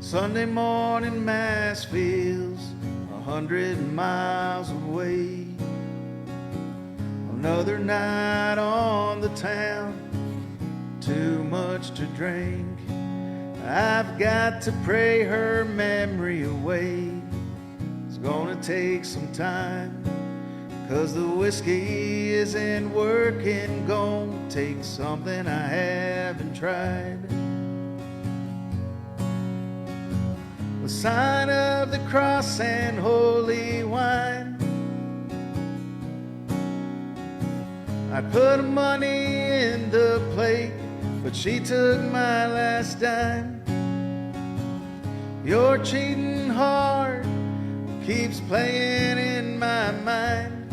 Sunday morning mass feels 100 miles away. Another night on the town, too much to drink. I've got to pray her memory away. It's gonna take some time, 'cause the whiskey isn't working. Gonna take something I haven't tried. The sign of the cross and holy wine. I put money in the plate, but she took my last dime. Your cheating heart keeps playing in my mind.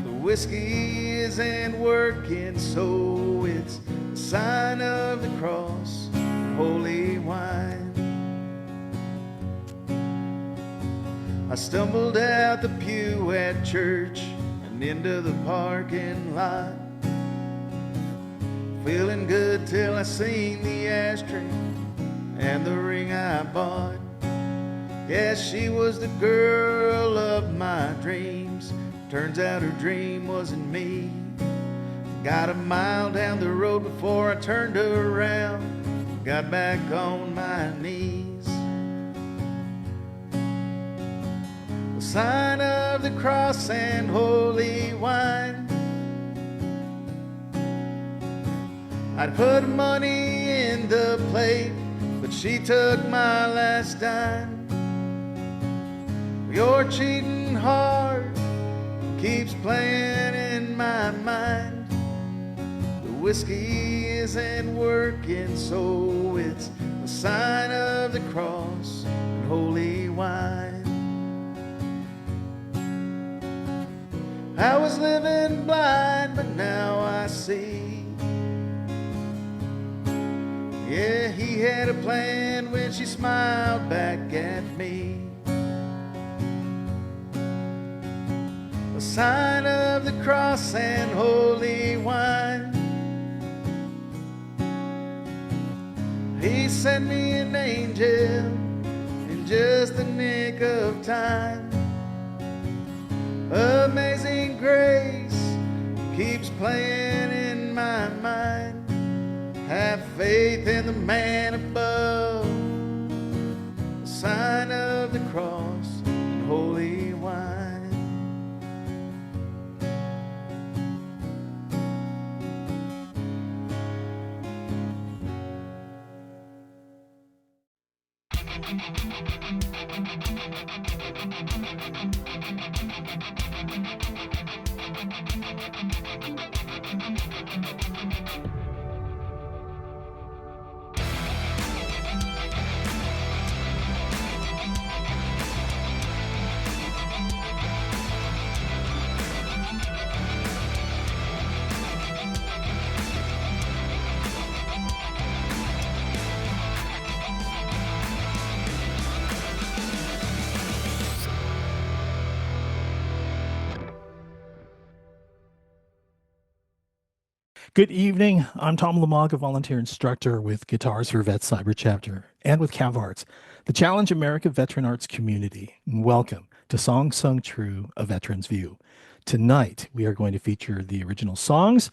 The whiskey isn't working, so it's a sign of the cross and holy wine. I stumbled out the pew at church and into the parking lot, feeling good till I seen the ashtray and the ring I bought. Yes, she was the girl of my dreams. Turns out her dream wasn't me. Got a mile down the road before I turned around, got back on my knees. The sign of the cross and holy wine. I'd put money in the plate, but she took my last dime. Your cheating heart keeps playing in my mind. The whiskey isn't working, so it's a sign of the cross and holy wine. I was living blind, but now I see. Yeah, he had a plan when she smiled back at me. The sign of the cross and holy wine. He sent me an angel in just the nick of time. Amazing grace keeps playing in my mind. Have faith in the man above. The sign of the cross and holy wine. Good evening. I'm Tom Lamog, a volunteer instructor with Guitars for Vets Cyber Chapter and with CAVARTS, the Challenge America Veteran Arts Community. Welcome to Songs Sung True, A Veteran's View. Tonight, we are going to feature the original songs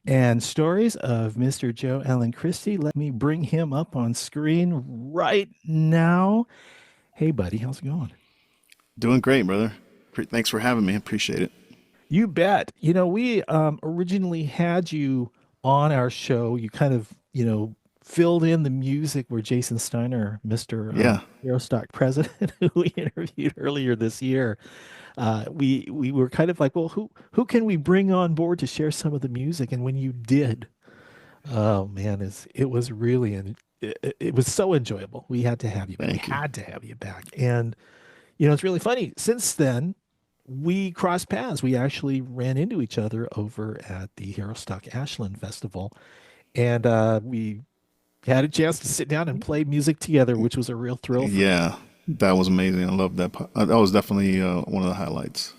and stories of Mr. Joe Allen Christi. Let me bring him up on screen right now. Hey, buddy, how's it going? Doing great, brother. Thanks for having me. Appreciate it. You bet. We originally had you on our show. You kind of, filled in the music where Jason Steiner, Mr. Yeah. Aerostock president, who we interviewed earlier this year. We were kind of like, well, who can we bring on board to share some of the music? And when you did, oh man, it was really it was so enjoyable. We had to have you back. Thank you. Had to have you back. And it's really funny. Since then, we crossed paths. We actually ran into each other over at the Aerostock Ashland Festival, and we had a chance to sit down and play music together, which was a real thrill. Yeah, that was amazing. I love that. That was definitely one of the highlights.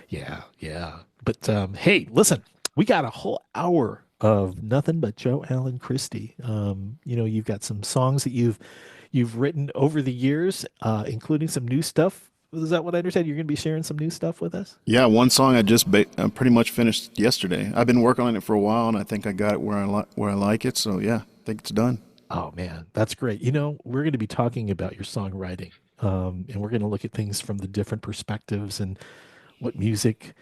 Yeah. But hey, listen, we got a whole hour of nothing but Joe Allen Christi. You've got some songs that you've you've written over the years, including some new stuff. Is that what I understand? You're going to be sharing some new stuff with us? Yeah, one song I pretty much finished yesterday. I've been working on it for a while, and I think I got it where I like it. So yeah, I think it's done. Oh man, that's great. We're going to be talking about your songwriting, and we're going to look at things from the different perspectives and what music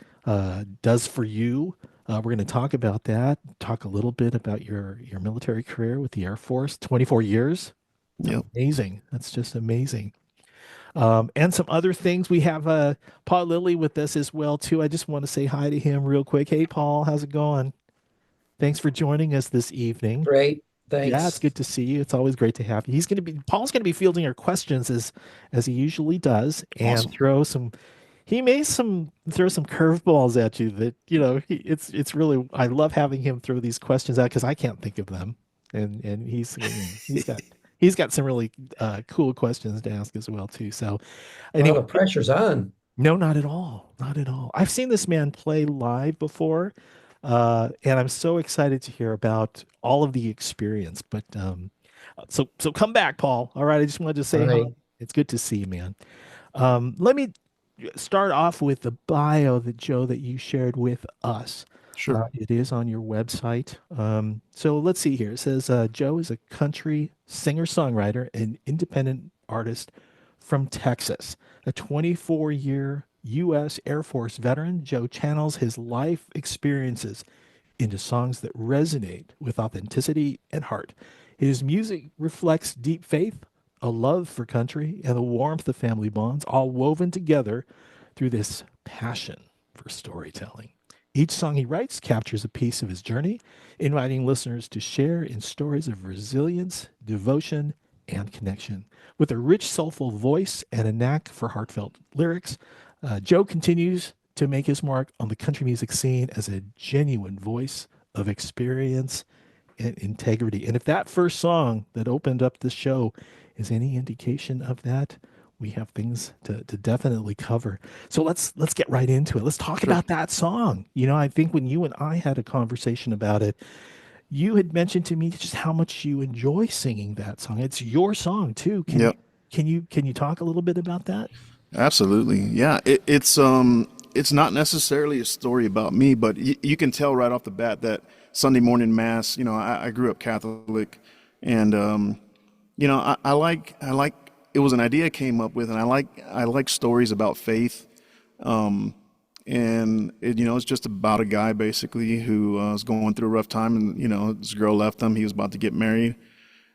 does for you. We're going to talk about that. Talk a little bit about your military career with the Air Force, 24 years. Yep. Amazing. That's just amazing. And some other things. We have Paul Lilly with us as well too. I just want to say hi to him real quick. Hey, Paul, how's it going? Thanks for joining us this evening. Great. Yeah, it's Thanks. good to see you. It's always great to have you. Paul's going to be fielding our questions as he usually does, and Awesome. he may throw some curveballs at you that it's really, I love having him throw these questions out because I can't think of them, and he's got some really cool questions to ask as well too. So Well, anyway, the pressure's on. no, not at all. Not at all. I've seen this man play live before, and I'm so excited to hear about all of the experience. But so come back, Paul. All right, I just wanted to All say hi. right. It's good to see you, man. Let me start off with the bio that you shared with us. Sure. It is on your website. So let's see here. It says Joe is a country singer-songwriter and independent artist from Texas. A 24-year U.S. Air Force veteran, Joe channels his life experiences into songs that resonate with authenticity and heart. His music reflects deep faith, a love for country, and the warmth of family bonds, all woven together through this passion for storytelling. Each song he writes captures a piece of his journey, inviting listeners to share in stories of resilience, devotion, and connection. With a rich, soulful voice and a knack for heartfelt lyrics, Joe continues to make his mark on the country music scene as a genuine voice of experience and integrity. And if that first song that opened up the show is any indication of that, we have things to definitely cover. So let's get right into it. Let's talk Sure. about that song. I think when you and I had a conversation about it, you had mentioned to me just how much you enjoy singing that song. It's your song too. Yep. Can you talk a little bit about that? Absolutely. Yeah. It's not necessarily a story about me, but you can tell right off the bat that Sunday morning mass. I grew up Catholic, and I like it was an idea I came up with, and I like stories about faith. And it's just about a guy basically who was going through a rough time, and his girl left him. He was about to get married,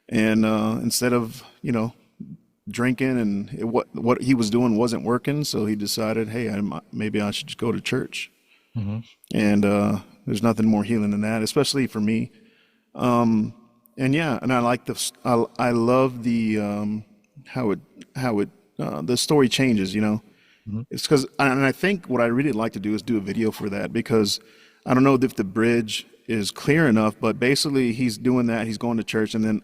and instead of drinking, and what he was doing wasn't working, so he decided, hey, maybe I should just go to church. Mm-hmm. And there's nothing more healing than that, especially for me. And yeah, and I like I love the how it the story changes. Mm-hmm. It's because, and I think what I really like to do is do a video for that, because I don't know if the bridge is clear enough, but basically he's doing that. He's going to church, and then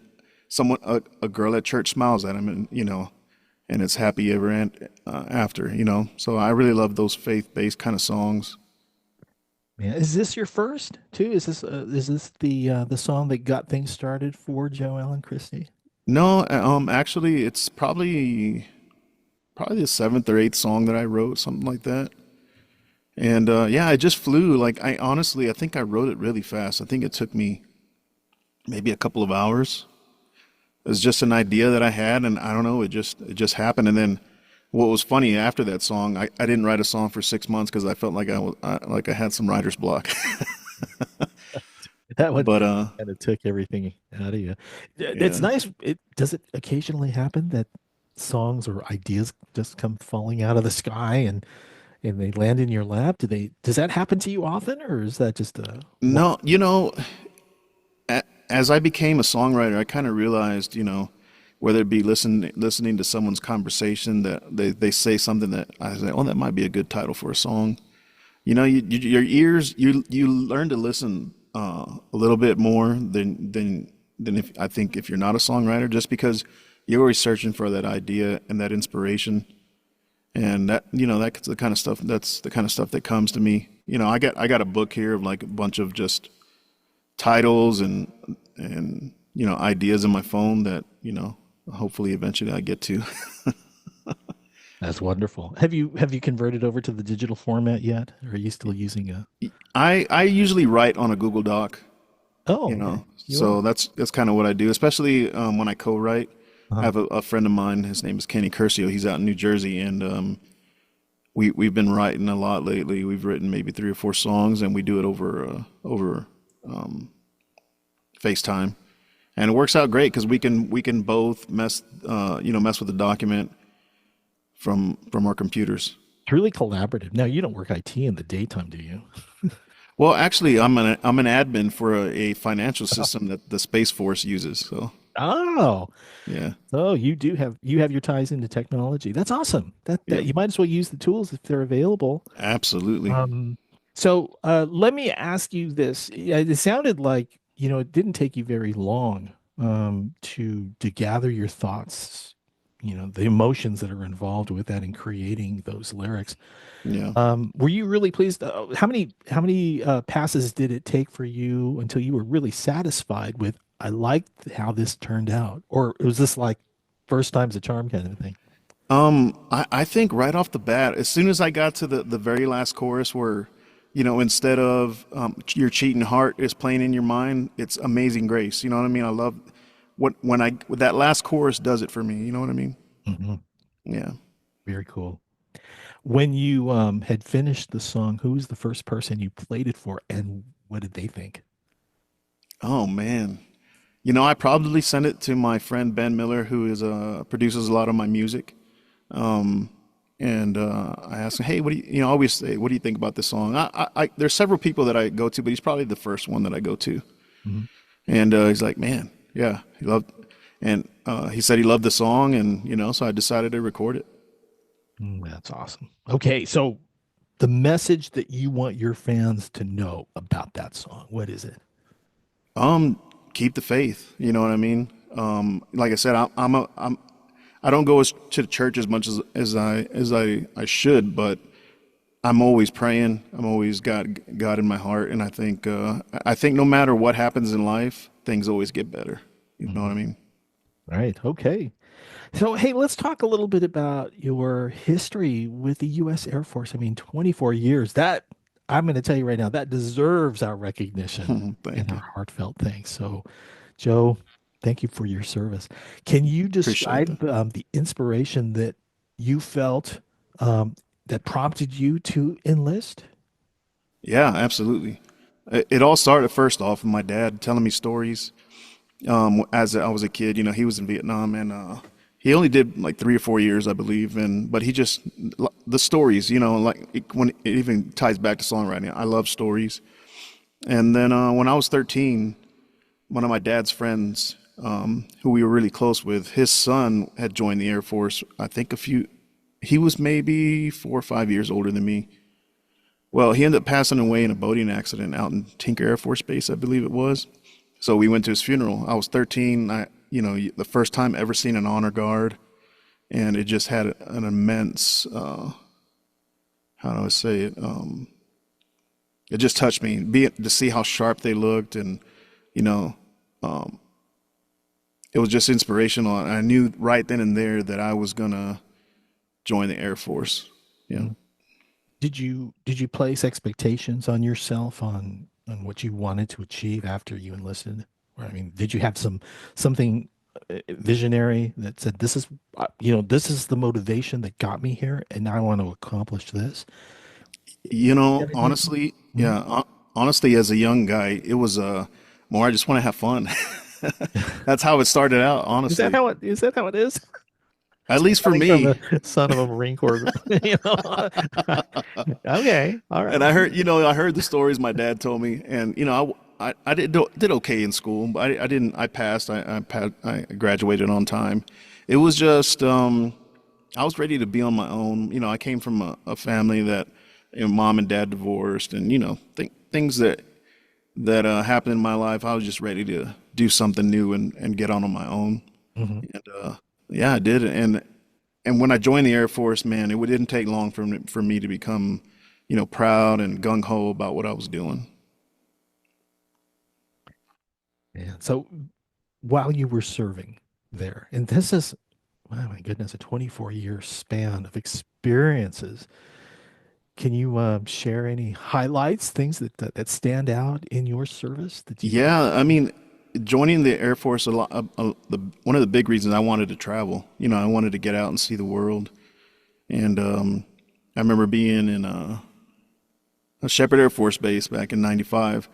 a girl at church smiles at him, and it's happy ever after. So I really love those faith-based kind of songs. Man, is this your first too? Is this the song that got things started for Joe Allen Christi? No, actually, it's probably the seventh or eighth song that I wrote, something like that. And yeah, it just flew. Like, I think I wrote it really fast. I think it took me maybe a couple of hours. It was just an idea that I had, and I don't know, it just happened. And then what was funny, after that song, I didn't write a song for 6 months because I felt like I had some writer's block. That one But kind of took everything out of you. It's yeah. nice. Does it occasionally happen that songs or ideas just come falling out of the sky and they land in your lap? Does that happen to you often, or is that just a one? No, as I became a songwriter, I kind of realized, whether it be listening to someone's conversation, that they say something that I say, oh, that might be a good title for a song. Your ears, you learn to listen a little bit more than if you're not a songwriter, just because you're always searching for that idea and that inspiration, and that's the kind of stuff that comes to me. I got a book here of like a bunch of just titles and ideas in my phone that hopefully eventually I get to. That's wonderful. Have you converted over to the digital format yet? Or are you still using a? I usually write on a Google Doc, Oh, okay. You so are. that's kind of what I do, especially when I co-write. I Uh-huh. have a friend of mine. His name is Kenny Curcio. He's out in New Jersey, and we've been writing a lot lately. We've written maybe 3 or 4 songs, and we do it over FaceTime, and it works out great because we can both mess with the document from our computers. It's really collaborative. Now you don't work IT in the daytime, do you? Well, actually, I'm an admin for a financial system that the Space Force uses. So Oh, yeah, oh, you have your ties into technology. That's awesome. That yep, you might as well use the tools if they're available. absolutely. So let me ask you this. Yeah, it sounded like, it didn't take you very long to gather your thoughts, the emotions that are involved with that in creating those lyrics. Yeah. Were you really pleased? How many passes did it take for you until you were really satisfied with, I liked how this turned out? Or was this like first time's a charm kind of thing? I think right off the bat, as soon as I got to the very last chorus where, instead of your cheating heart is playing in your mind, it's Amazing Grace. You know what I mean? I love when that last chorus does it for me. You know what I mean? Hmm. Yeah. Very cool. When you had finished the song, who was the first person you played it for, and what did they think? Oh man. I probably sent it to my friend Ben Miller, who is produces a lot of my music. Um, and I asked him, "Hey, what do you I always say, what do you think about this song?" There's several people that I go to, but he's probably the first one that I go to. Mhm. And he's like, "Man, yeah, he loved," and he said he loved the song, and so I decided to record it. That's awesome. Okay, so the message that you want your fans to know about that song, what is it? Keep the faith. You know what I mean? Like I said, I don't go to church as much as I should, but I'm always praying. I'm always got God in my heart, and I think no matter what happens in life, things always get better. You know what I Mhm. mean? Right. Okay. So, hey, let's talk a little bit about your history with the U.S. Air Force. I mean, 24 years. That, I'm going to tell you right now, that deserves our recognition and Thank our you. heartfelt thanks. So, Joe, thank you for your service. Can you Appreciate that. describe the inspiration that you felt that prompted you to enlist? Yeah, absolutely. It all started first off with my dad telling me stories. As I was a kid, he was in Vietnam, and he only did like 3 or 4 years, I believe. And but he just the stories, like when it even ties back to songwriting. I love stories. And then when I was 13, one of my dad's friends, who we were really close with, his son had joined the Air Force. I think he was maybe 4 or 5 years older than me. Well, he ended up passing away in a boating accident out in Tinker Air Force Base, I believe it was. So we went to his funeral. I was 13. The first time ever seen an honor guard, and it just had an immense, how do I say it? It just touched me. To see how sharp they looked, and you know, um, it was just inspirational. And I knew right then and there that I was gonna join the Air Force. Yeah. Mhm. Did you place expectations on yourself on what you wanted to achieve after you enlisted? Or, I mean, did you have something visionary that said, this is this is the motivation that got me here, and now I want to accomplish this? Got any idea? Honestly, Mhm. yeah, honestly, as a young guy, it was more. I just want to have fun. That's how it started out, honestly. Is that how it is? At least for Coming from me. the son of a Marine Corps, you know. Okay, all And right. I heard the stories my dad told me, and I did okay in school, but I didn't. I passed. I graduated on time. It was just I was ready to be on my own. I came from a family that mom and dad divorced, and things that happened in my life. I was just ready to do something new and get on my own. Mhm. And yeah, I did. And when I joined the Air Force, man, it didn't take long for me to become, proud and gung ho about what I was doing. Yeah. So while you were serving, there. And this is, oh my goodness, a 24-year span of experiences. Can you share any highlights, things that stand out in your service that you like? Yeah, I mean, joining the Air Force a lot. One of the big reasons I wanted to travel. I wanted to get out and see the world. And I remember being in a Shepherd Air Force Base back in '95,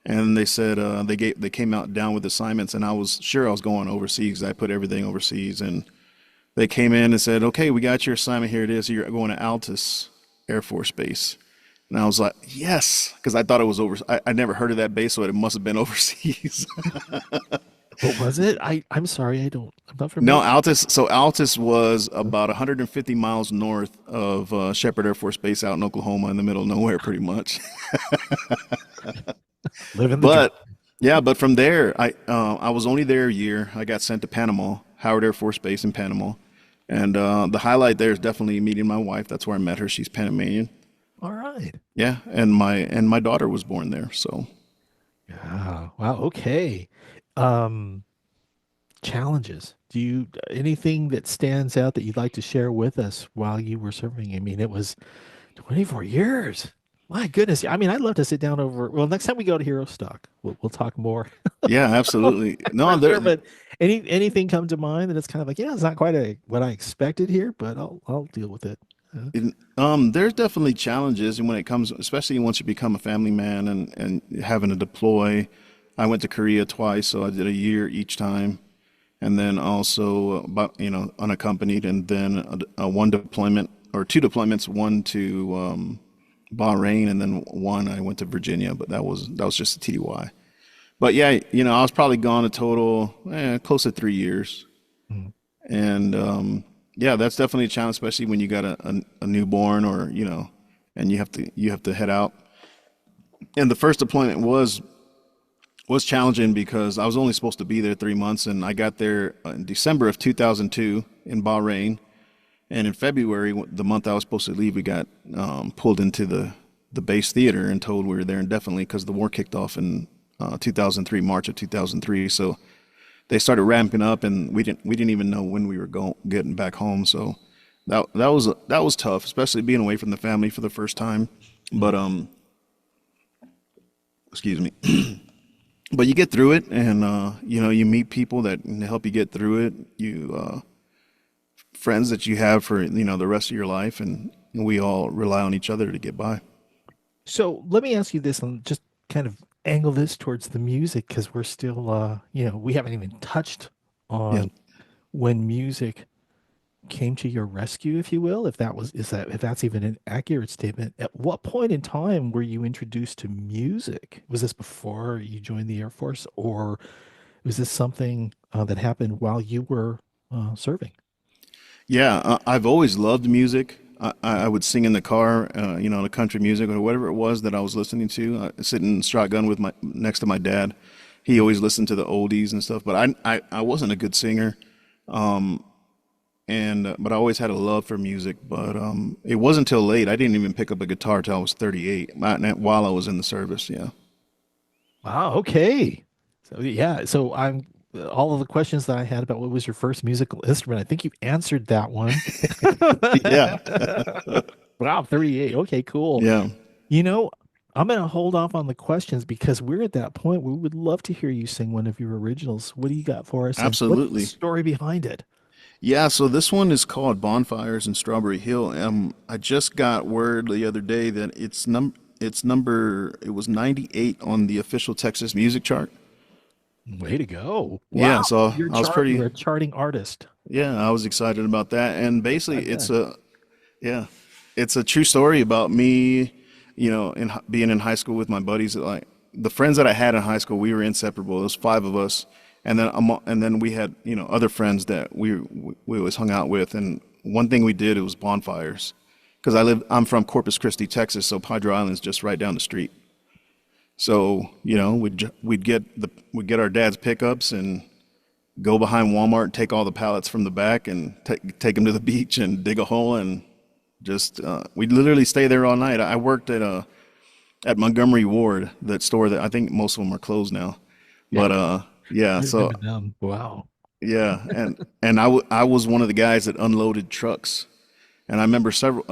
and they said they came out down with assignments, and I was sure I was going overseas. I put everything overseas, and they came in and said, "Okay, we got your assignment. Here it is. You're going to Altus Air Force Base." And I was like, "Yes," because I thought it was over. I never heard of that base, so it must have been overseas. What was it? I'm sorry, I'm not No, familiar. Altus. So Altus was about 150 miles north of Shepherd Air Force Base out in Oklahoma, in the middle of nowhere, pretty much. Living the dream. But yeah, but from there, I was only there a year. I got sent to Panama, Howard Air Force Base in Panama, and the highlight there is definitely meeting my wife. That's where I met her. She's Panamanian. All right. Yeah, and my daughter was born there. So Yeah. Wow. Okay. Um, Challenges. Do you anything that stands out that you'd like to share with us while you were serving? I mean, it was 24 years. My goodness. I mean, I'd love to sit down over. Well, next time we go to Hero Stock, we'll talk more yeah, absolutely. No, for sure. But anything come to mind that it's kind of like, yeah, it's not quite what I expected here, but I'll deal with it. there's definitely challenges, and when it comes, especially once you become a family man and having to deploy. I went to Korea twice, so I did a year each time, and then also, unaccompanied, and then one deployment or two deployments, one to Bahrain, and then one I went to Virginia, but that was just a TDY. But yeah, I was probably gone a total close to 3 years, Mm. and yeah, that's definitely a challenge, especially when you got a newborn, or and you have to head out. And the first deployment was challenging because I was only supposed to be there 3 months, and I got there in December of 2002 in Bahrain, and in February, the month I was supposed to leave, we got pulled into the base theater and told we were there indefinitely because the war kicked off in 2003, March of 2003. So they started ramping up, and we didn't even know when we were getting back home. So that was tough, especially being away from the family for the first time. But excuse me. But you get through it, and you meet people that help you get through it. Friends that you have for the rest of your life, and we all rely on each other to get by. So let me ask you this and just kind of angle this towards the music because we're still, we haven't even touched Yeah. on when music came to your rescue, if you will, if that's even an accurate statement. At what point in time were you introduced to music? Was this before you joined the Air Force, or was this something that happened while you were serving? Yeah, I've always loved music. I would sing in the car, the country music or whatever it was that I was listening to. Sitting shotgun with my next to my dad, he always listened to the oldies and stuff. But I wasn't a good singer, and but I always had a love for music. But it wasn't until late. I didn't even pick up a guitar till I was 38, while I was in the service. Yeah, Wow. Okay. So yeah. So I'm all of the questions that I had about what was your first musical instrument. I think you answered that one. yeah, Wow. 38. Okay. Cool. yeah. You know, I'm going to hold off on the questions because we're at that point where we would love to hear you sing one of your originals. What do you got for us? And what's the Absolutely. story behind it? Yeah, so this one is called Bonfires in Strawberry Hill. I just got word the other day that it was 98 on the official Texas music chart. Way to go. Yeah, Wow. so I was You're pretty, a charting artist. yeah, I was excited about that. And I basically bet. yeah, it's a true story about me, being in high school with my buddies. Like the friends that I had in high school, we were inseparable. It was five of us. And then we had, other friends that we always hung out with. And one thing we did, it was bonfires. Because I'm from Corpus Christi, Texas, so Padre Island's just right down the street. So, we'd get our dad's pickups and go behind Walmart, take all the pallets from the back, and take them to the beach and dig a hole, and just we'd literally stay there all night. I worked at Montgomery Ward, that store that I think most of them are closed now. Yeah. But yeah, I so remember them. Wow. Yeah, and I was one of the guys that unloaded trucks, and I remember several,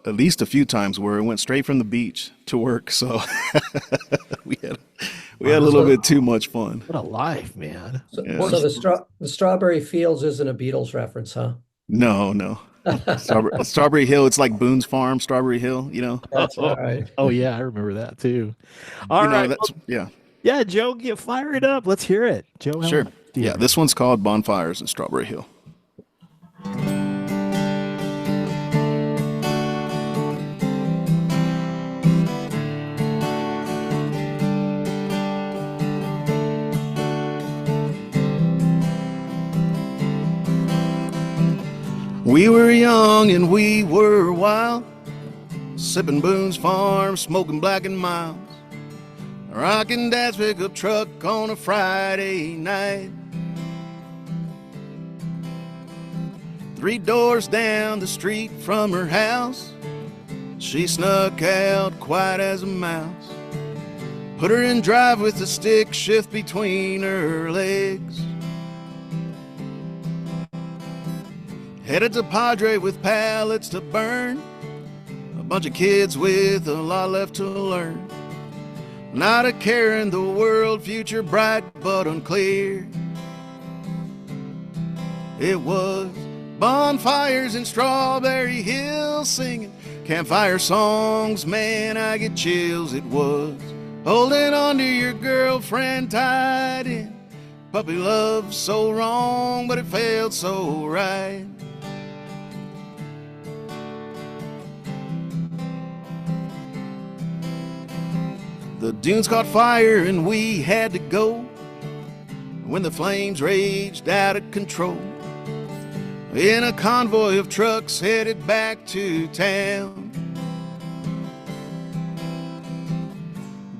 at least a few times where it went straight from the beach to work. So we had we had a Wow, little So, bit too much fun. what a life, man. so, Yeah. so the Strawberry Fields isn't a Beatles reference, huh? No, no. Strawberry Hill. It's like Boone's Farm, Strawberry Hill. That's all right. Oh yeah, I remember that too. All You know right, that's well, yeah. yeah, Joe, fire it up. Let's hear it, Joe. Sure. Allen, do you Yeah, have this one's called Bonfires in Strawberry Hill. We were young and we were wild, sipping Boone's Farm, smoking Black and Miles, rocking Dad's pickup truck on a Friday night. 3 doors down the street from her house, she snuck out quiet as a mouse. Put her in drive with a stick shift between her legs. Headed to Padre with pallets to burn, a bunch of kids with a lot left to learn. Not a care in the world, future bright but unclear. It was bonfires in Strawberry Hill, singing campfire songs, man, I get chills. It was holding on to your girlfriend tight in puppy love, so wrong, but it felt so right. The dunes caught fire and we had to go when the flames raged out of control. In a convoy of trucks headed back to town,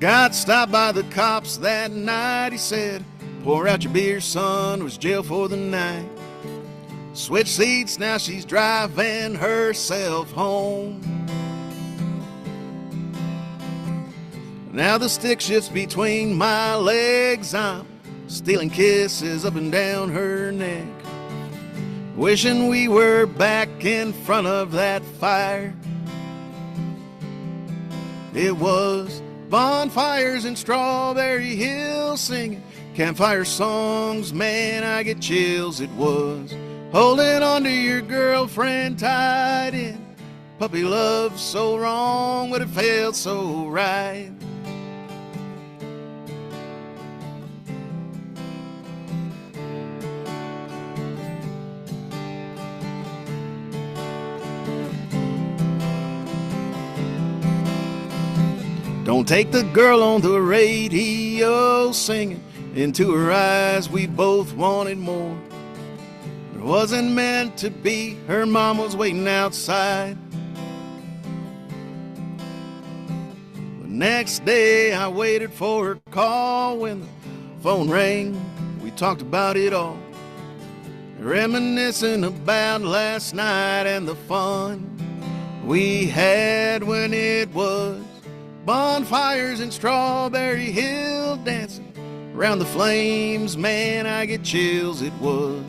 got stopped by the cops that night. He said, pour out your beer, son, it was jail for the night. Switch seats, now she's driving herself home. Now the stick shifts between my legs, I'm stealing kisses up and down her neck, wishing we were back in front of that fire. It was bonfires in Strawberry Hill, singing campfire songs, man, I get chills. It was holding on to your girlfriend tight in puppy love, so wrong, but it felt so right. Don't take the girl on the radio singing into her eyes, we both wanted more. It wasn't meant to be, her mom was waiting outside. The next day I waited for her call. When the phone rang, we talked about it all, reminiscing about last night and the fun we had when it was bonfires in Strawberry Hill, dancing around the flames, man, I get chills. It was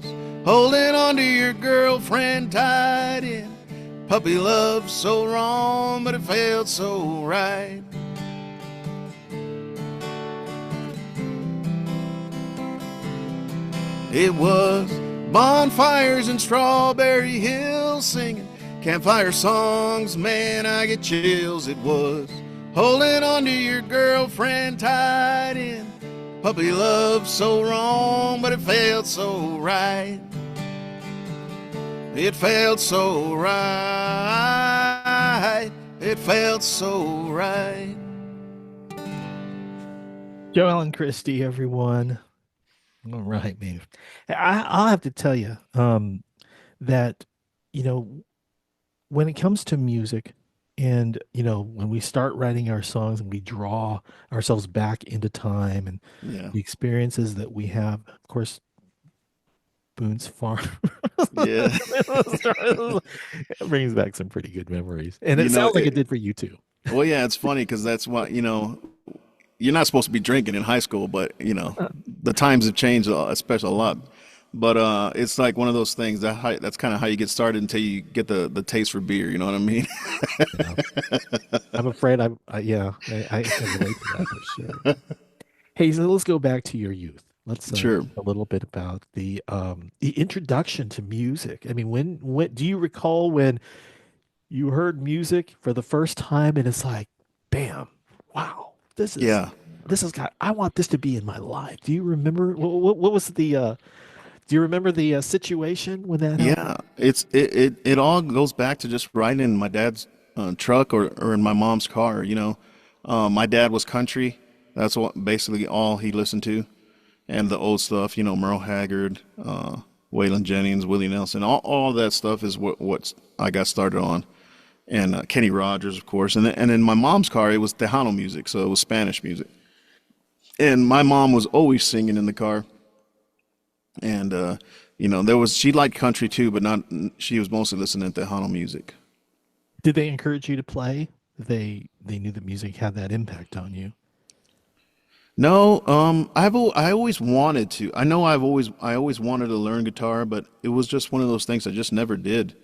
holding on to your girlfriend tight in puppy love, so wrong, but it felt so right. It was bonfires in Strawberry Hill, singing campfire songs, man, I get chills. It was holding on to your girlfriend tight in puppy love, so wrong, but it felt so right. It felt so right. It felt so right. Joe Allen Christi, everyone. All right, man. I'll have to tell you that, when it comes to music, and, when we start writing our songs and we draw ourselves back into time and Yeah. the experiences that we have, of course, Boone's Farm. Yeah. It brings back some pretty good memories. And it sounds like it did for you too. Well, yeah, it's funny because that's what, you're not supposed to be drinking in high school, but, the times have changed, especially a lot. but it's like one of those things that's kind of how you get started until you get the taste for beer. You know what I mean? Yeah. I'm afraid I can relate to that for sure. Hey, so let's go back to your youth. Let's Sure. a little bit about the introduction to music. I mean, when do you recall when you heard music for the first time and it's like, bam, wow, Yeah. this has got, I want this to be in my life. Do you remember what was do you remember the situation when that happened? Yeah, it all goes back to just riding in my dad's truck or in my mom's car. My dad was country. That's what basically all he listened to, and the old stuff. Merle Haggard, Waylon Jennings, Willie Nelson, all that stuff is what I got started on, and Kenny Rogers, of course. And in my mom's car, it was Tejano music, so it was Spanish music. And my mom was always singing in the car. And she liked country too, but not. She was mostly listening to Tejano music. Did they encourage you to play? They knew that music had that impact on you. No, I always wanted to. I know I always wanted to learn guitar, but it was just one of those things I just never did.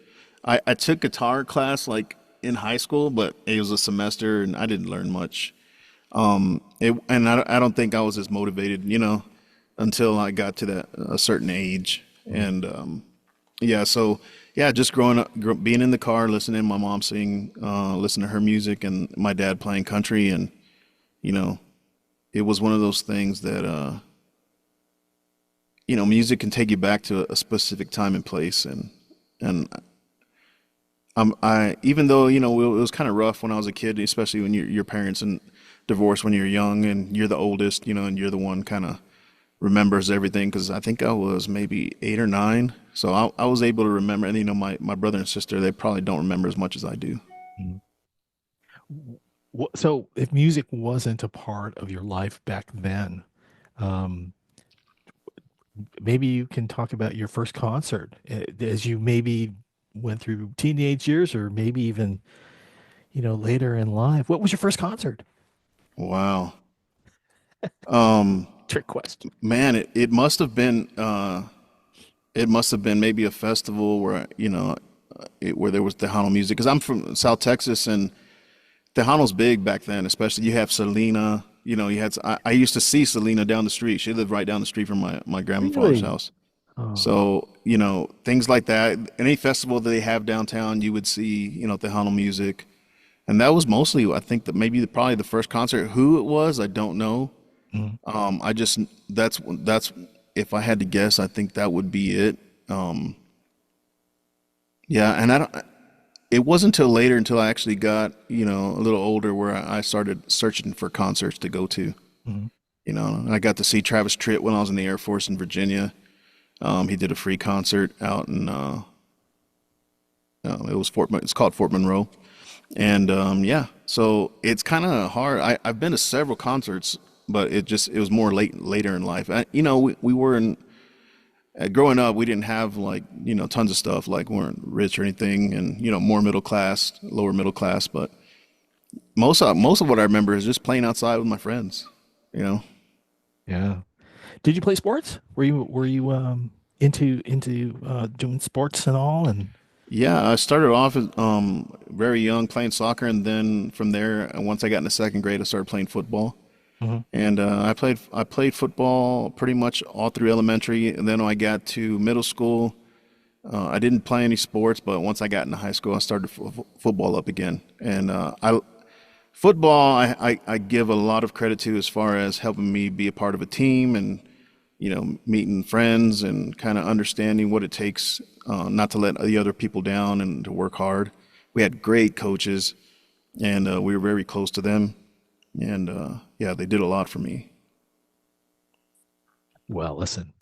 I took guitar class like in high school, but it was a semester and I didn't learn much. I don't think I was as motivated, until I got to a certain age. And yeah, so yeah, just growing up, being in the car, listening to my mom sing, listening to her music, and my dad playing country, and you know, it was one of those things that music can take you back to a specific time and place, and I even though it was kind of rough when I was a kid, especially when your parents and divorced when you're young and you're the oldest, and you're the one kind of remembers everything because I think I was maybe 8 or 9, so I was able to remember. And my brother and sister, they probably don't remember as much as I do. Mhm. So if music wasn't a part of your life back then, um, maybe you can talk about your first concert as you maybe went through teenage years or maybe even, later in life. What was your first concert? Wow. Um, Trick question. Man, it must have been maybe a festival where where there was Tejano music because I'm from South Texas and Tejano's big back then. Especially you have Selena. I used to see Selena down the street. She lived right down the street from my grandfather's Really? house. Oh, So things like that. Any festival that they have downtown, you would see Tejano music, and that was mostly I think that maybe probably the first concert. Who it was, I don't know. mhm. I just that's if I had to guess, I think that would be it. Um, yeah, and I don't. It wasn't until later, until I actually got a little older, where I started searching for concerts to go to. Mhm. And I got to see Travis Tritt when I was in the Air Force in Virginia. He did a free concert out in it's called Fort Monroe, and yeah, so it's kind of hard. I've been to several concerts, but it was more later in life. We were in growing up, we didn't have like tons of stuff, like we weren't rich or anything, and more middle class, lower middle class. But most of what I remember is just playing outside with my friends. You know, Yeah. Did you play sports? Were you into doing sports and all? And yeah, I started off as, very young playing soccer, and then from there, once I got into second grade, I started playing football. Mhm. And I played football pretty much all through elementary, and then when I got to middle school, I didn't play any sports. But once I got into high school, I started football up again. And I football, I give a lot of credit to as far as helping me be a part of a team and meeting friends and kind of understanding what it takes not to let the other people down and to work hard. We had great coaches, and we were very close to them. And yeah, they did a lot for me. well, listen,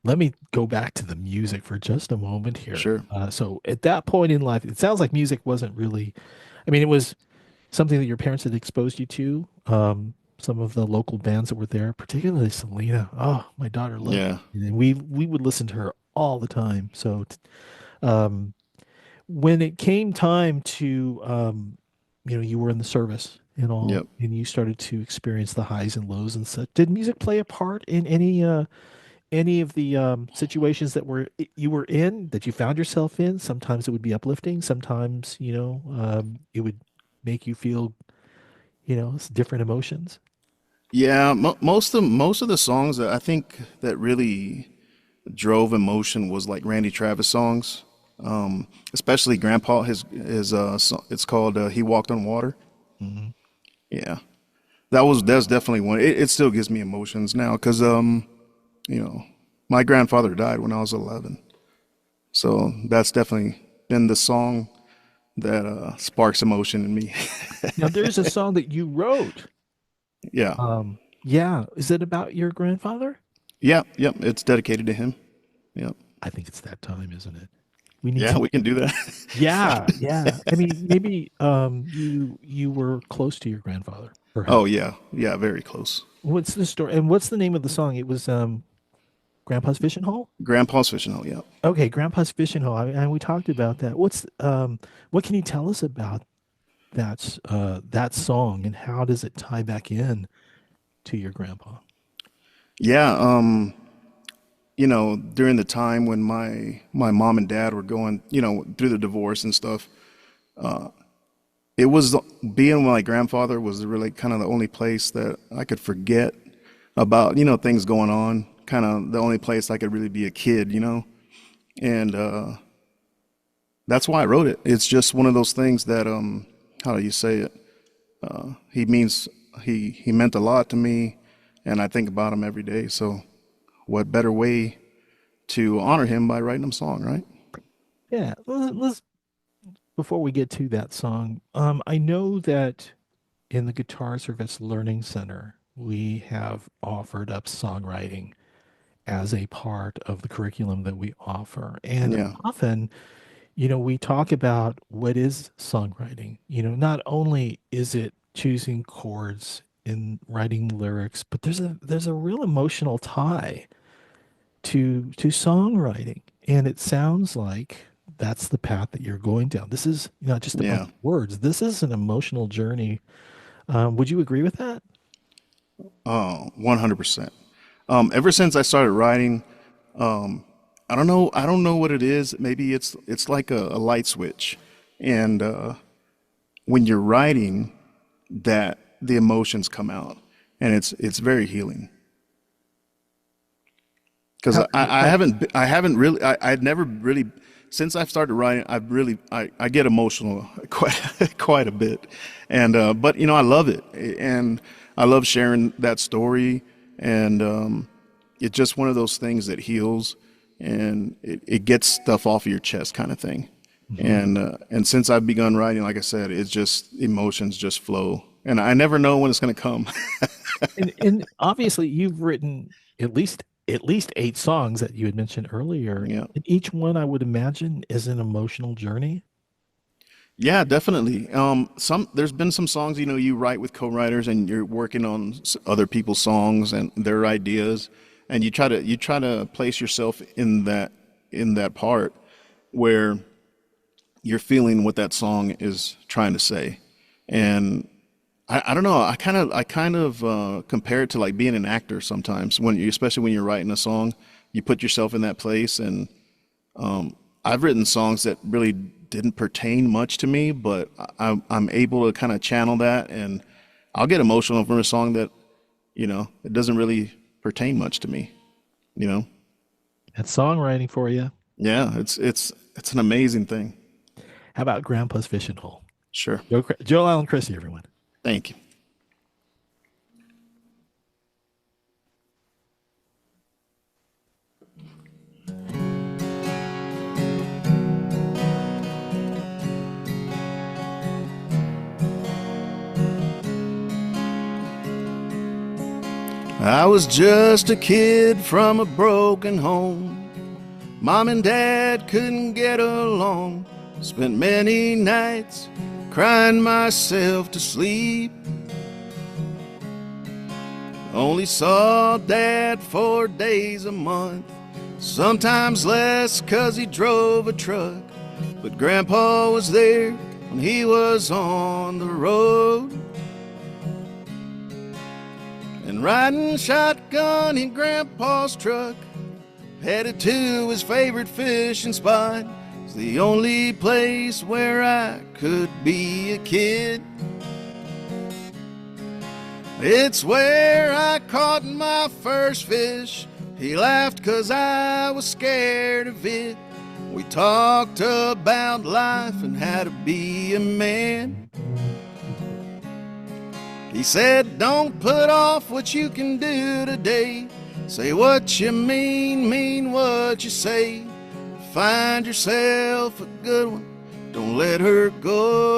let me go back to the music for just a moment here. Sure. So at that point in life, it sounds like music wasn't really, I mean, it was something that your parents had exposed you to. Some of the local bands that were there, particularly Selena. Oh, my daughter loved Yeah. it. And we would listen to her all the time. So um, when it came time to, you were in the service and all, Yep. and you started to experience the highs and lows and such. Did music play a part in any any of the situations that you were in that you found yourself in? Sometimes it would be uplifting. Sometimes, it would make you feel, different emotions. Yeah, most of the songs that I think that really drove emotion was like Randy Travis songs, especially Grandpa. It's called "He Walked on Water." Hmm. Yeah, that's definitely one. It still gives me emotions now because you know, my grandfather died when I was 11, so that's definitely been the song that sparks emotion in me. Now, there's a song that you wrote. Yeah, Yeah, is it about your grandfather? yep. It's dedicated to him. Yep. I think it's that time, isn't it? We need Yeah, to. we can do that. Yeah, yeah. I mean, maybe you were close to your grandfather, Oh perhaps. yeah, very close. What's the story? And what's the name of the song? It was Grandpa's Fishing Hole? Grandpa's fishing hole. Yeah. Okay, Grandpa's Fishing Hole. And we talked about that. What can you tell us about that song and how does it tie back in to your grandpa? Yeah, during the time when my mom and dad were going, through the divorce and stuff, it was being with my grandfather was really kind of the only place that I could forget about, things going on. Kind of the only place I could really be a kid, and that's why I wrote it. It's just one of those things that, how do you say it? He means he meant a lot to me, and I think about him every day. So, what better way to honor him by writing him a song, right? Yeah, let's before we get to that song, I know that in the Guitar Service Learning Center, we have offered up songwriting as a part of the curriculum that we offer. And Yeah, often, we talk about what is songwriting. Not only is it choosing chords and writing lyrics, but there's a real emotional tie to songwriting. And it sounds like that's the path that you're going down. This is not just a bunch yeah. of words. This is an emotional journey. Would you agree with that? Oh, 100%. Ever since I started writing, I don't know what it is. Maybe it's like a light switch, and when you're writing, that the emotions come out, and it's very healing. Because How, I haven't really, I'd never really, since I've started writing, I get emotional quite a bit, and but I love it, and I love sharing that story, and it's just one of those things that heals, and it gets stuff off of your chest, kind of thing, Mhm. and since I've begun writing, like I said, it's just emotions just flow, and I never know when it's going to come. And obviously you've written at least 8 songs that you had mentioned earlier. Yeah. And each one I would imagine is an emotional journey. Yeah, definitely. There's been some songs, you write with co-writers and you're working on other people's songs and their ideas, and you try to place yourself in that part where you're feeling what that song is trying to say. And I don't know, I kind of compare it to like being an actor sometimes especially when you're writing a song, you put yourself in that place. And I've written songs that really didn't pertain much to me, but I'm able to kind of channel that, and I'll get emotional from a song that, it doesn't really pertain much to me, you know? That's songwriting for you. Yeah, it's an amazing thing. How about Grandpa's Fishing Hole? Sure. Joe Allen Christi, everyone. Thank you. I was just a kid from a broken home. Mom and Dad couldn't get along. Spent many nights crying myself to sleep. Only saw Dad 4 days a month, sometimes less 'cause he drove a truck. But Grandpa was there when he was on the road. and riding shotgun in Grandpa's truck, headed to his favorite fishing spot. It's the only place where I could be a kid. It's where I caught my first fish. He laughed 'cause I was scared of it. We talked about life and how to be a man. He said, don't put off what you can do today. Say what you mean what you say. Find yourself a good one, don't let her go.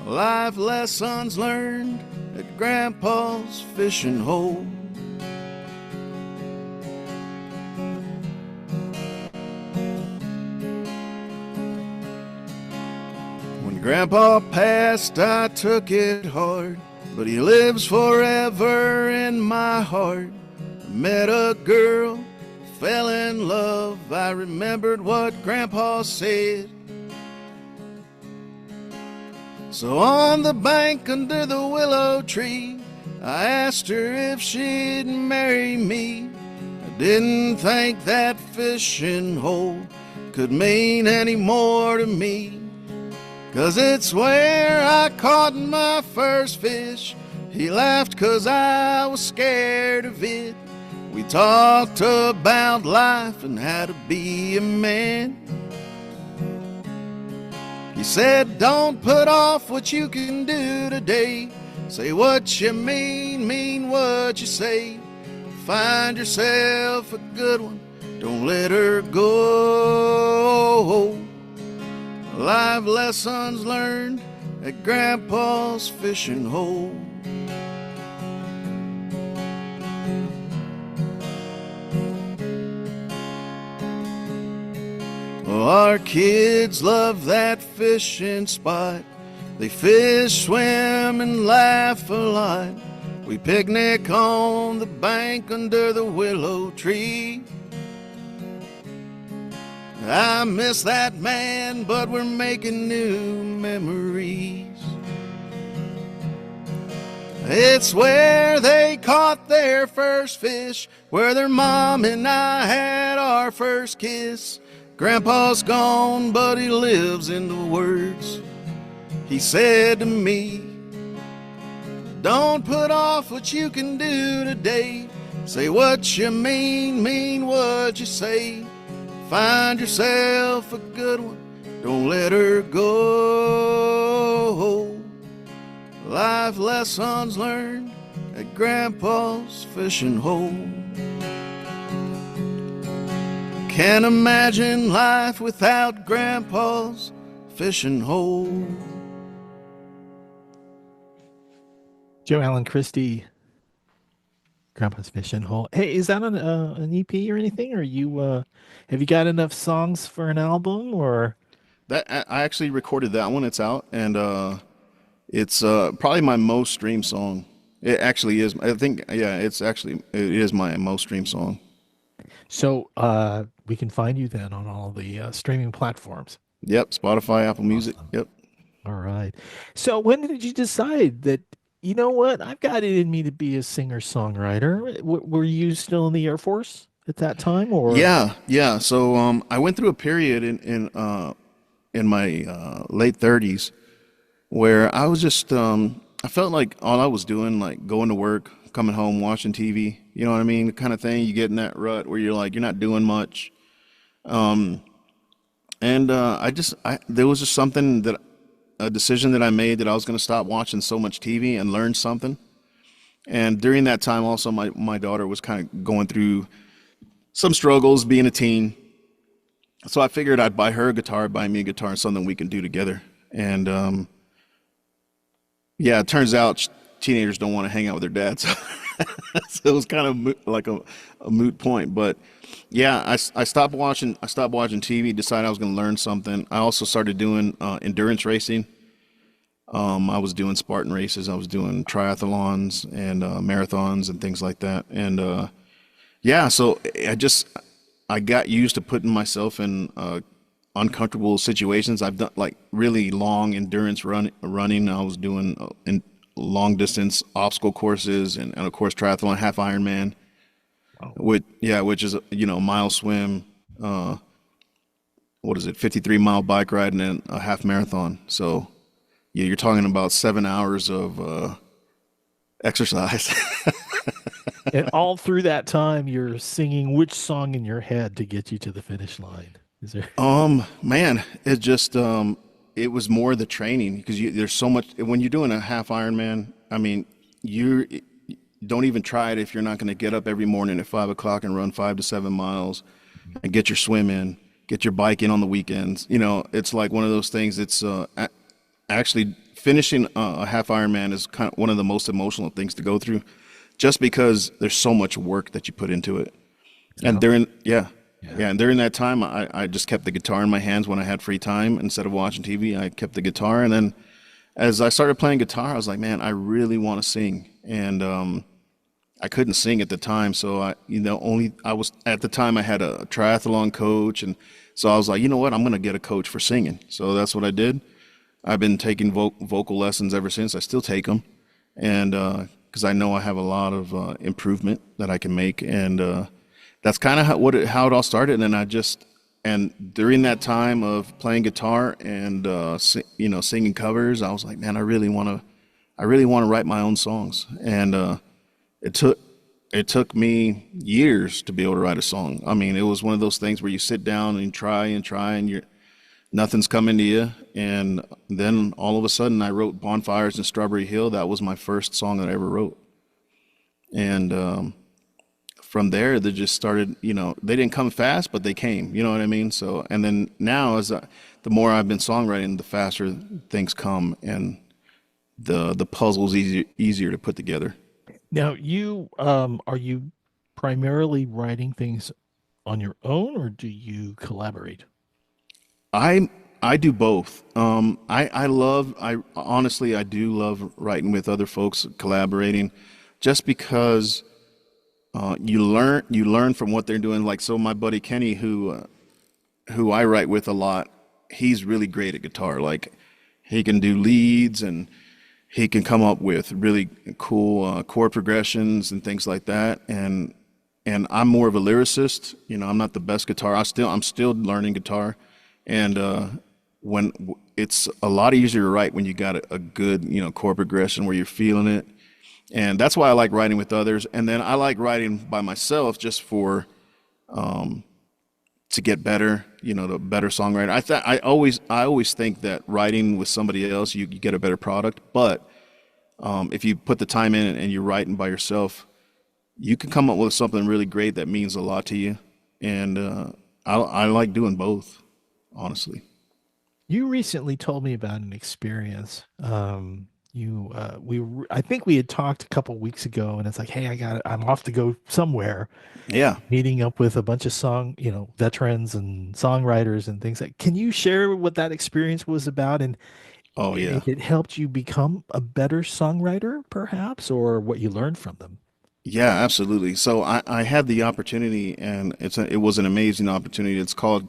Life lessons learned at Grandpa's fishing hole. When Grandpa passed, I took it hard, but he lives forever in my heart. I met a girl, fell in love. I remembered what Grandpa said. So on the bank under the willow tree, I asked her if she'd marry me. I didn't think that fishing hole could mean any more to me, 'cause it's where I caught my first fish. He laughed 'cause I was scared of it. We talked about life and how to be a man. He said, don't put off what you can do today. Say what you mean what you say. Find yourself a good one, don't let her go. Life lessons learned at Grandpa's fishing hole. Our kids love that fishing spot. They fish, swim, and laugh a lot. We picnic on the bank under the willow tree. I miss that man, but we're making new memories. It's where they caught their first fish, where their mom and I had our first kiss. Grandpa's gone, but he lives in the words he said to me. Don't put off what you can do today. Say what you mean what you say. Find yourself a good one, don't let her go. Life lessons learned at Grandpa's fishing hole. Can't imagine life without Grandpa's fishing hole. Joe Allen Christi, Grandpa's Fishing Hole. Hey, is that on an EP or anything? Or you have you got enough songs for an album? Or That I actually recorded that one. It's out, and it's probably my most streamed song. It actually is. I think, yeah, it is my most streamed song. so we can find you then on all the streaming platforms. Yep, Spotify, Apple Music. Awesome. Yep. All right. So when did you decide that, you know what, I've got it in me to be a singer-songwriter? Were you still in the Air Force at that time, or? Yeah. So I went through a period in my late 30s where I was just I felt like all I was doing, like going to work, coming home, watching TV, you know what I mean? The kind of thing. You get in that rut where you're like, you're not doing much. And there was just a decision that I made that I was going to stop watching so much TV and learn something. And during that time also, my daughter was kind of going through some struggles being a teen. So I figured I'd buy her a guitar, buy me a guitar, and something we can do together. And yeah, it turns out teenagers don't want to hang out with their dads. So it was kind of like a moot point. But yeah, I stopped watching TV, decided I was going to learn something. I also started doing endurance racing. I was doing Spartan races. I was doing triathlons and marathons and things like that. And yeah, so I got used to putting myself in uncomfortable situations. I've done like really long endurance running. I was doing long distance obstacle courses and of course triathlon, half Ironman, Oh, which is mile swim, uh, what is it, 53-mile bike ride, and then a half marathon. So yeah, you're talking about 7 hours of exercise. and all through that time, you're singing which song in your head to get you to the finish line? Is there? Man, it was more the training because there's so much when you're doing a half Ironman. I mean, you don't even try it if you're not going to get up every morning at 5 o'clock and run 5 to 7 miles and get your swim in, get your bike in on the weekends. It's like one of those things. It's actually finishing a half Ironman is kind of one of the most emotional things to go through, just because there's so much work that you put into it. And Yeah. during yeah. Yeah. Yeah, and during that time, I just kept the guitar in my hands when I had free time. Instead of watching TV, I kept the guitar. And then as I started playing guitar, I was like, man, I really want to sing. And I couldn't sing at the time. So I was, at the time I had a triathlon coach. And so I was like, you know what, I'm going to get a coach for singing. So that's what I did. I've been taking vocal lessons ever since. I still take them. And because I know I have a lot of improvement that I can make. And that's kind of how it all started. And then and during that time of playing guitar and singing covers, I was like, man, I really want to write my own songs. And it took me years to be able to write a song. I mean, it was one of those things where you sit down and try and nothing's coming to you. And then all of a sudden I wrote Bonfires in Strawberry Hill. That was my first song that I ever wrote. And from there, they just started, they didn't come fast, but they came, you know what I mean? So, and then now the more I've been songwriting, the faster things come, and the puzzle's easier to put together. Now, are you primarily writing things on your own, or do you collaborate? I I do both. I honestly I do love writing with other folks, collaborating, just because you learn from what they're doing. Like, so my buddy Kenny, who I write with a lot, he's really great at guitar. Like, he can do leads, and he can come up with really cool chord progressions and things like that. And I'm more of a lyricist. I'm not the best guitar. I'm still learning guitar, and it's a lot easier to write when you got a good chord progression where you're feeling it. And that's why I like writing with others. And then I like writing by myself just for to get better, the better songwriter. I always think that writing with somebody else, you get a better product. But if you put the time in and you're writing by yourself, you can come up with something really great that means a lot to you. And I like doing both, honestly. You recently told me about an experience. I think we had talked a couple weeks ago, and it's like, hey, I'm off to go somewhere, Yeah. meeting up with a bunch of veterans and songwriters and things like. Can you share what that experience was about, and Oh, yeah. if it helped you become a better songwriter, perhaps, or what you learned from them? Yeah, absolutely. So I had the opportunity, and it was an amazing opportunity. It's called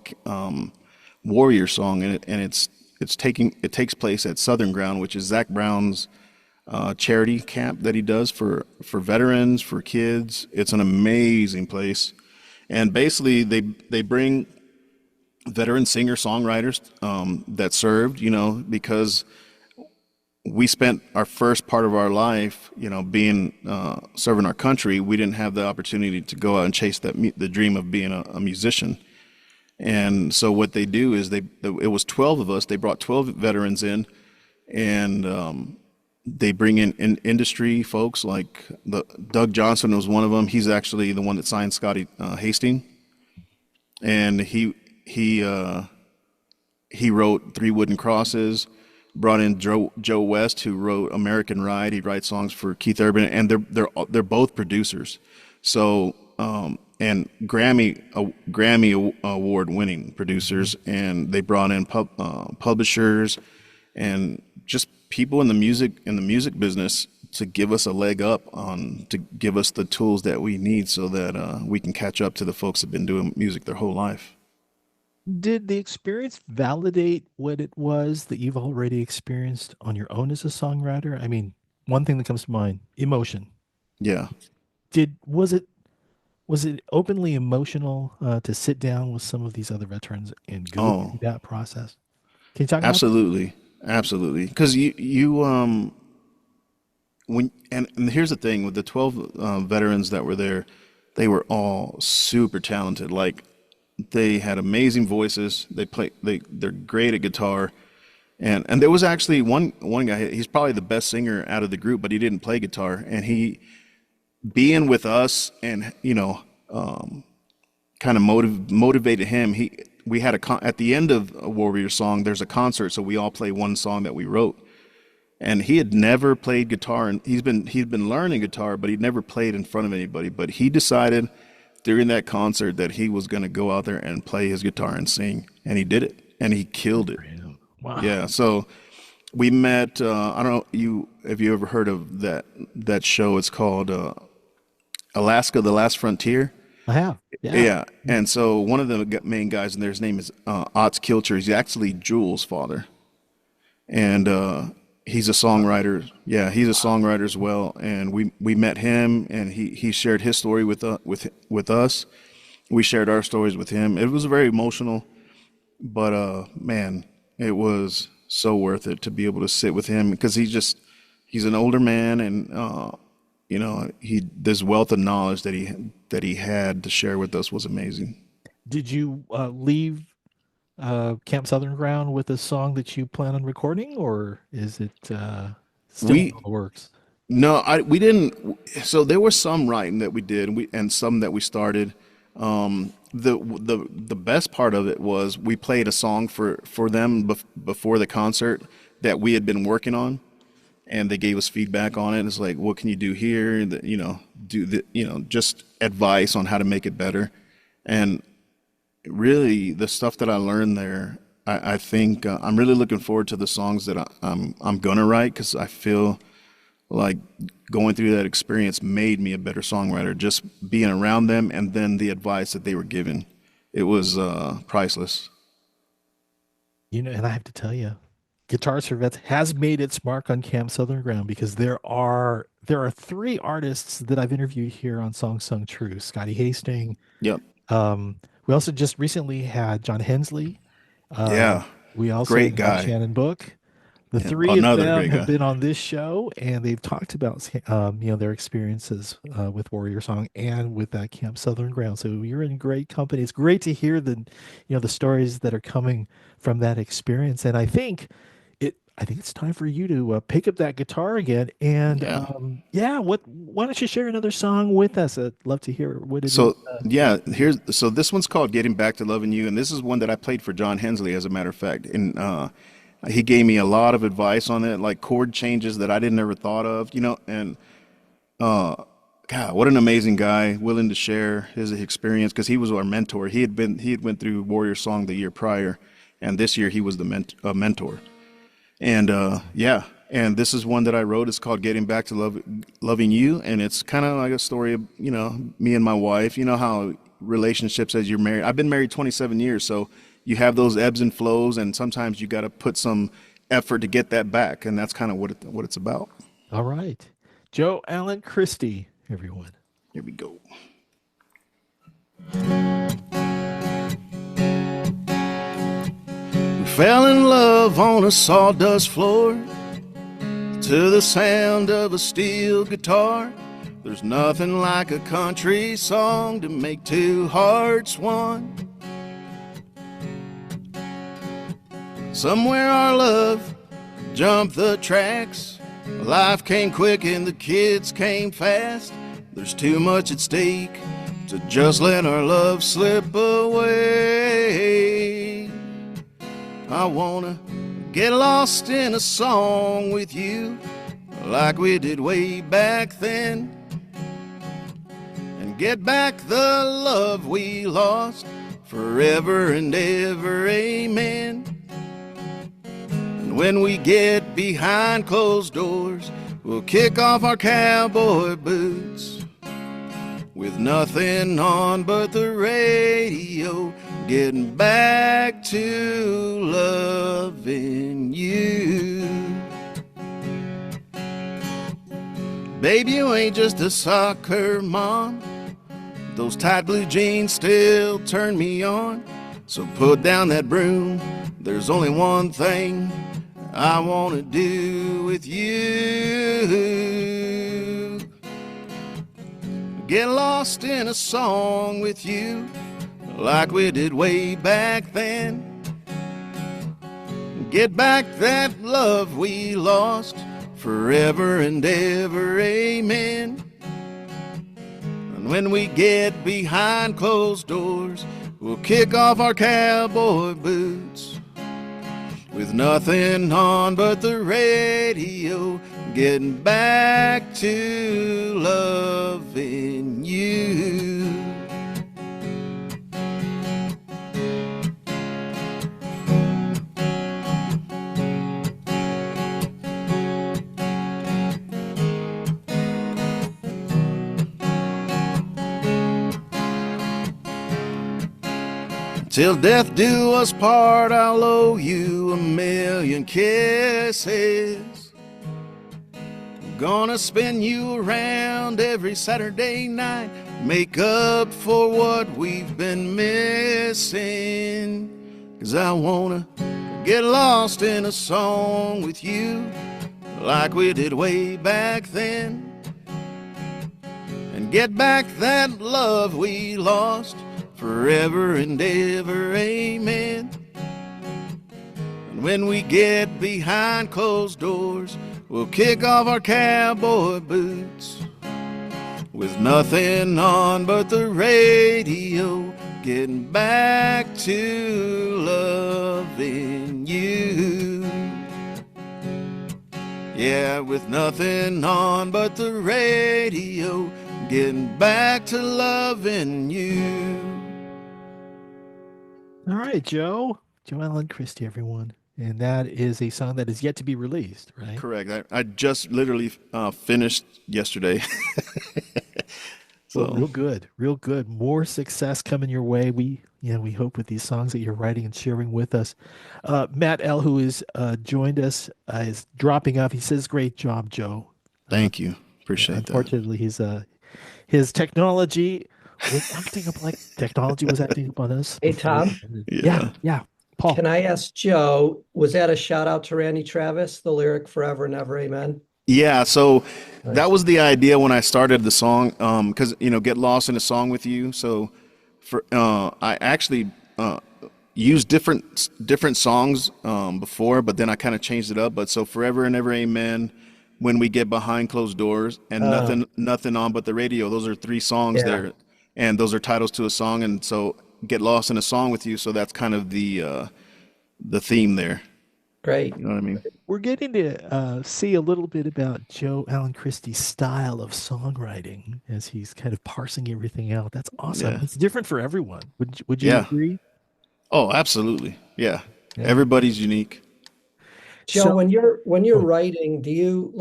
Warrior Song, and it takes place at Southern Ground, which is Zach Brown's charity camp that he does for veterans, for kids. It's an amazing place, and basically they bring veteran singer songwriters that served, because we spent our first part of our life, being serving our country. We didn't have the opportunity to go out and chase the dream of being a musician. And so what they do is it was 12 of us. They brought 12 veterans in, and they bring in industry folks like Doug Johnson was one of them. He's actually the one that signed Scotty Hastings, and he wrote Three Wooden Crosses. Brought in Joe West, who wrote American Ride. He writes songs for Keith Urban, and they're both producers. So and Grammy award winning producers, and they brought in publishers and just people in the music business to give us a leg up to give us the tools that we need so that we can catch up to the folks that've been doing music their whole life. Did the experience validate what it was that you've already experienced on your own as a songwriter? I mean, one thing that comes to mind, emotion. Yeah. Was it openly emotional to sit down with some of these other veterans and go Oh, through that process? Can you talk about that? absolutely. Absolutely. Because and here's the thing with the 12 veterans that were there, they were all super talented. Like they had amazing voices. They're great at guitar. And there was actually one guy, he's probably the best singer out of the group, but he didn't play guitar. And he being with us and, kind of motivated him. We had at the end of a Warrior song, there's a concert. So we all play one song that we wrote. And he had never played guitar, and he'd been learning guitar, but he'd never played in front of anybody. But he decided during that concert that he was going to go out there and play his guitar and sing, and he did it, and he killed it. Wow. Yeah. So we met. I don't know have you ever heard of that show? It's called Alaska: The Last Frontier. I have. Yeah. Yeah. And so one of the main guys in there, his name is Otts Kilcher. He's actually Jules' father, and he's a songwriter. Yeah, he's a songwriter as well. And we met him, and he shared his story with us. We shared our stories with him. It was very emotional, but man, it was so worth it to be able to sit with him because he's an older man, and this wealth of knowledge that he had to share with us was amazing. Did you leave Camp Southern Ground with a song that you plan on recording, or is it still in the works? No, we didn't. So there was some writing that we did, and some that we started. The best part of it was we played a song for them before the concert that we had been working on, and they gave us feedback on it. It's like, what can you do here? Just advice on how to make it better, and really the stuff that I learned there, I think I'm really looking forward to the songs that I'm gonna write, because I feel like going through that experience made me a better songwriter. Just being around them, and then the advice that they were giving, it was priceless. And I have to tell you, Guitars for Vets has made its mark on Camp Southern Ground, because there are 3 artists that I've interviewed here on Song Sung True. Scotty Hastings. Yep. We also just recently had John Hensley. Yeah. We also Great had guy. Shannon Book. The Yeah, 3 of another them great have guy. been on this show, and they've talked about their experiences with Warrior Song and with Camp Southern Ground. So you're in great company. It's great to hear the stories that are coming from that experience. And I think it's time for you to pick up that guitar again. And Yeah. why don't you share another song with us? I'd love to hear what it is. So so this one's called Getting Back to Loving You, and this is one that I played for John Hensley, as a matter of fact. And he gave me a lot of advice on it, like chord changes that I didn't ever thought of, and God, what an amazing guy, willing to share his experience, because he was our mentor. He had went through Warrior Song the year prior, and this year he was the mentor. And and this is one that I wrote. It's called Getting Back to Loving You, and it's kind of like a story of me and my wife. You know how relationships, as you're married. I've been married 27 years, so you have those ebbs and flows, and sometimes you got to put some effort to get that back, and that's kind of what it's about. All right, Joe Allen Christi, everyone. Here we go. We fell in love on a sawdust floor to the sound of a steel guitar. There's nothing like a country song to make 2 hearts one. Somewhere our love jumped the tracks. Life came quick and the kids came fast. There's too much at stake to just let our love slip away. I wanna get lost in a song with you, like we did way back then, and get back the love we lost forever and ever, amen. And when we get behind closed doors, we'll kick off our cowboy boots, with nothing on but the radio, getting back to loving you. Baby, you ain't just a soccer mom. Those tight blue jeans still turn me on. So put down that broom. There's only one thing I want to do with you. Get lost in a song with you, like we did way back then. Get back that love we lost, forever and ever, amen. And when we get behind closed doors, we'll kick off our cowboy boots, with nothing on but the radio, getting back to loving you. Till death do us part, I'll owe you 1,000,000 kisses. Gonna spin you around every Saturday night, make up for what we've been missing. 'Cause I wanna get lost in a song with you, like we did way back then. And get back that love we lost, forever and ever, amen. And when we get behind closed doors, we'll kick off our cowboy boots, with nothing on but the radio, getting back to loving you. Yeah, with nothing on but the radio, getting back to loving you. All right, Joe Allen Christi, everyone. And that is a song that is yet to be released, right? Correct. I just literally finished yesterday. Well, real good. More success coming your way. We hope with these songs that you're writing and sharing with us. Matt L., who is joined us, is dropping off. He says, "Great job, Joe." Thank you. Appreciate that. Unfortunately, his technology was acting up like technology was acting up on us. Hey, Tom. Yeah. Paul. Can I ask Joe, was that a shout out to Randy Travis, the lyric Forever and Ever, Amen? Yeah, so that was the idea when I started the song, because get lost in a song with you. So for I actually used different songs before, but then I kind of changed it up. But so Forever and Ever, Amen, When We Get Behind Closed Doors, and nothing on but the radio. Those are 3 songs there, and those are titles to a song. And so Get Lost in a Song with You. So that's kind of the theme there. Great. You know what I mean? We're getting to see a little bit about Joe Allen Christi's style of songwriting as he's kind of parsing everything out. That's awesome. Yeah. It's different for everyone. Would you agree? Oh, absolutely. Yeah. Everybody's unique. Joe, So- when you're writing, do you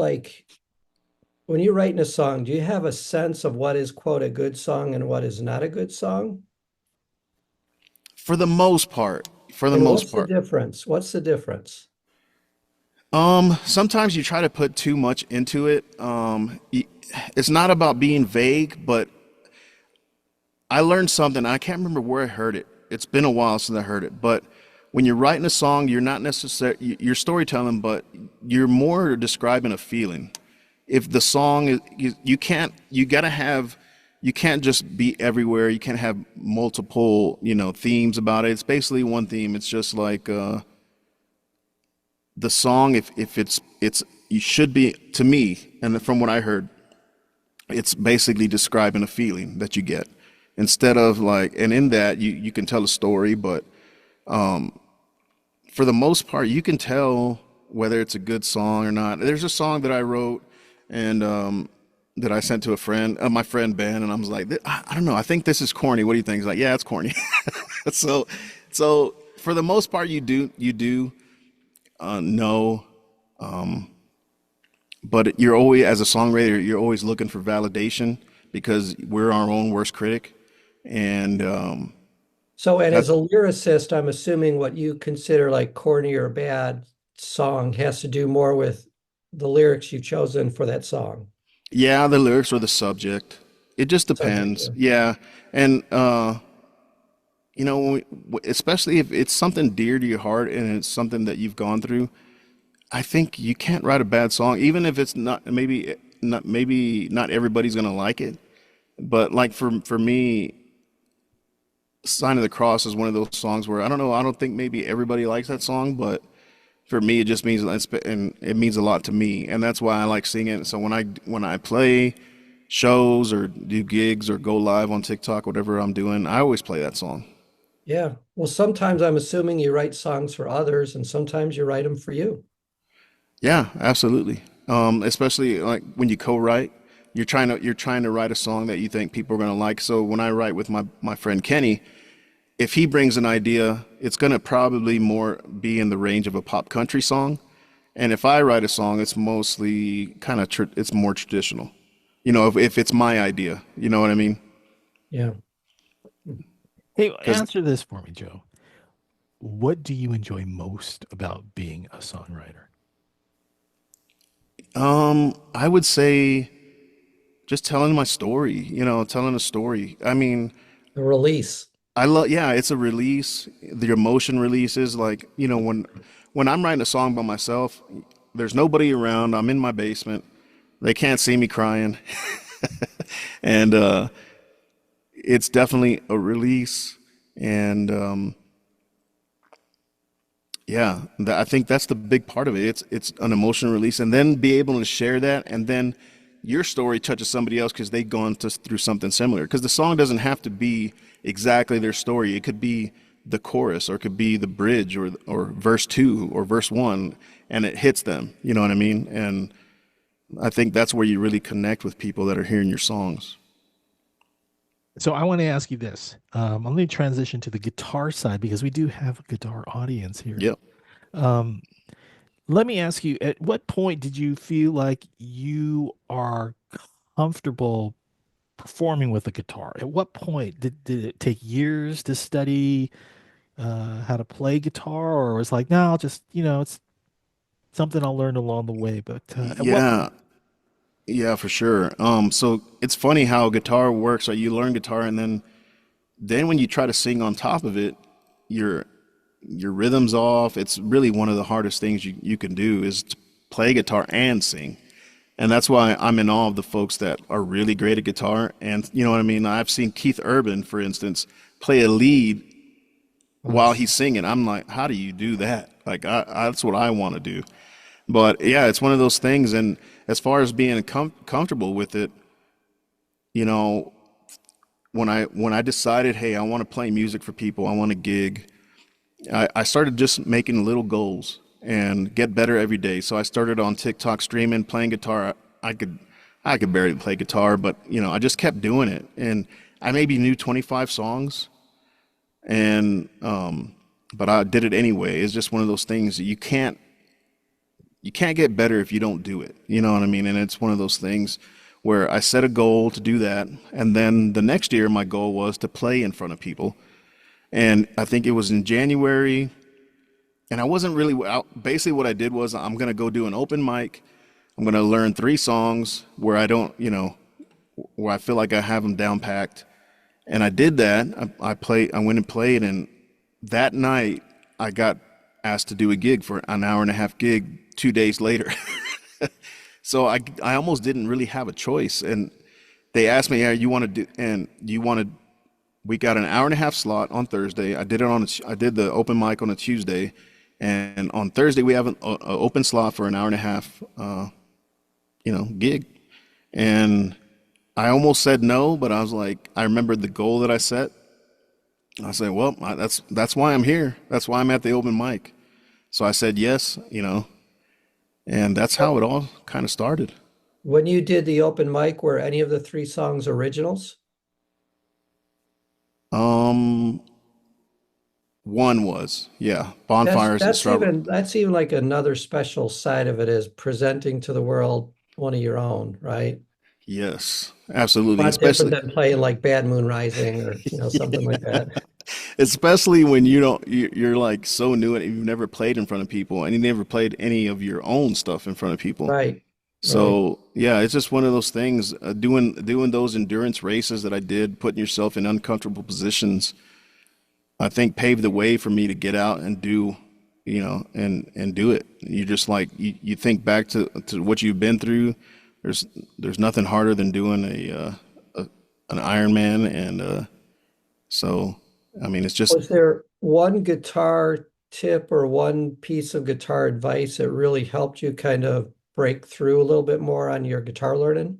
when you're writing a song, do you have a sense of what is, quote, a good song and what is not a good song? For the most part. And what's the difference? What's the difference? Sometimes you try to put too much into it. It's not about being vague, but I learned something. I can't remember where I heard it. It's been a while since I heard it, but when you're writing a song, you're not necessarily, you're storytelling, but you're more describing a feeling. If the song is, you can't just be everywhere. You can't have multiple, themes about it. It's basically one theme. It's just like, the song, if it's, you should be, to me, and from what I heard, it's basically describing a feeling that you get instead of and in that you can tell a story, but, for the most part, you can tell whether it's a good song or not. There's a song that I wrote and that I sent to a friend, my friend Ben, and I was like, I don't know, I think this is corny. What do you think? He's like, yeah, it's corny. So for the most part, you do know, but you're always, as a songwriter, you're always looking for validation because we're our own worst critic, and as a lyricist, I'm assuming what you consider like corny or bad song has to do more with the lyrics you've chosen for that song. Yeah, the lyrics or the subject. It just Subject, depends. yeah. Yeah. And especially if it's something dear to your heart and it's something that you've gone through, I think you can't write a bad song, even if it's maybe not everybody's gonna like it. But like for me, Sign of the Cross is one of those songs where I don't know, I don't think maybe everybody likes that song, but for me it just means and it means a lot to me, and that's why I like singing it. So when I play shows or do gigs or go live on TikTok, whatever I'm doing, I always play that song. Yeah. Well, sometimes I'm assuming you write songs for others, and sometimes you write them for you. Yeah, absolutely. Especially like when you co-write, you're trying to write a song that you think people are gonna like. So when I write with my friend Kenny, if he brings an idea, it's gonna probably more be in the range of a pop country song. And if I write a song, it's mostly it's more traditional. If it's my idea, you know what I mean? Yeah. Hey, Because answer this for me, Joe. What do you enjoy most about being a songwriter? I would say just telling my story, telling a story. I mean, The release. yeah, it's a release. The emotion releases, like, when I'm writing a song by myself, there's nobody around. I'm in my basement. They can't see me crying. And it's definitely a release. And yeah, I think that's the big part of it. It's an emotional release, and then be able to share that, and then your story touches somebody else because they've gone through something similar. Because the song doesn't have to be exactly their story. It could be the chorus, or it could be the bridge, or verse two, or verse one, and it hits them. You know what I mean? And I think that's where you really connect with people that are hearing your songs. So I want to ask you this. I'm going to transition to the guitar side because we do have a guitar audience here. Yep. Um, Let me ask you, at what point did you feel like you are comfortable performing with a guitar? At what point did it take years to study how to play guitar, or was like, no, I'll just, it's something I'll learn along the way. But at what Yeah. Yeah, for sure. So it's funny how guitar works. Right? You learn guitar, and then when you try to sing on top of it, your your rhythm's off. It's really one of the hardest things you can do is to play guitar and sing. And that's why I'm in awe of the folks that are really great at guitar. And you know what I mean? I've seen Keith Urban, for instance, play a lead while Nice. he's singing. I'm like, how do you do that? Like, that's what I want to do. But yeah, it's one of those things. And as far as being comfortable with it, you know, when I decided, hey, I want to play music for people, I want to gig, I started just making little goals and get better every day. So I started on TikTok streaming, playing guitar. I could I could barely play guitar, but I just kept doing it. And I maybe knew 25 songs, and but I did it anyway. It's just one of those things that you can't get better if you don't do it. You know what I mean? And it's one of those things where I set a goal to do that, and then the next year my goal was to play in front of people. And I think it was in January, and I wasn't really out. Basically, what I did was I'm gonna go do an open mic. I'm gonna learn 3 songs where I don't, where I feel like I have them down packed. And I did that. I went and played, and that night I got asked to do a gig for an hour and a half gig 2 days later. So I almost didn't really have a choice. And they asked me, "Yeah, you want to do?" And you want to? We got an hour and a half slot on Thursday. I did the open mic on a Tuesday, and on Thursday we have an open slot for an hour and a half, gig. And I almost said no, but I was like, I remembered the goal that I set. I said, well, that's why I'm here. That's why I'm at the open mic. So I said yes, and that's how it all kind of started. When you did the open mic, were any of the 3 songs originals? Um, One was, yeah, That's bonfires and that's strawberry. even that's even like another special side of it is presenting to the world one of your own, right? Yes, absolutely. A lot different Especially, than playing like Bad Moon Rising or something like that. especially when you're like so new and you've never played in front of people and you never played any of your own stuff in front of people. Right. Right. So yeah, it's just one of those things. Doing those endurance races that I did, putting yourself in uncomfortable positions, I think paved the way for me to get out and do, and do it. You just like you think back to what you've been through. There's there's nothing harder than doing an Ironman, and so I mean it's just Was there one guitar tip or one piece of guitar advice that really helped you kind of break through a little bit more on your guitar learning?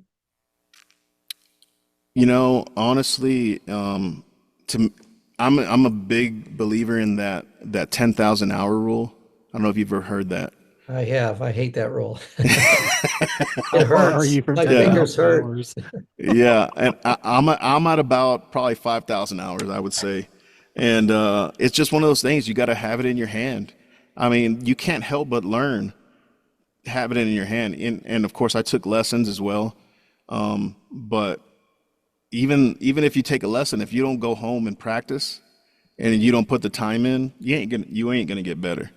honestly, to I'm a big believer in that 10,000 hour rule. I don't know if you've ever heard that. I have. I hate that rule. How It far are hurts. you from My Yeah. fingers 10,000 hurt. hours? Yeah, and I'm at about probably 5,000 hours, I would say, and it's just one of those things. You got to have it in your hand. I mean, you can't help but learn, have it in your hand, and of course, I took lessons as well. But even if you take a lesson, if you don't go home and practice, and you don't put the time in, you ain't gonna get better.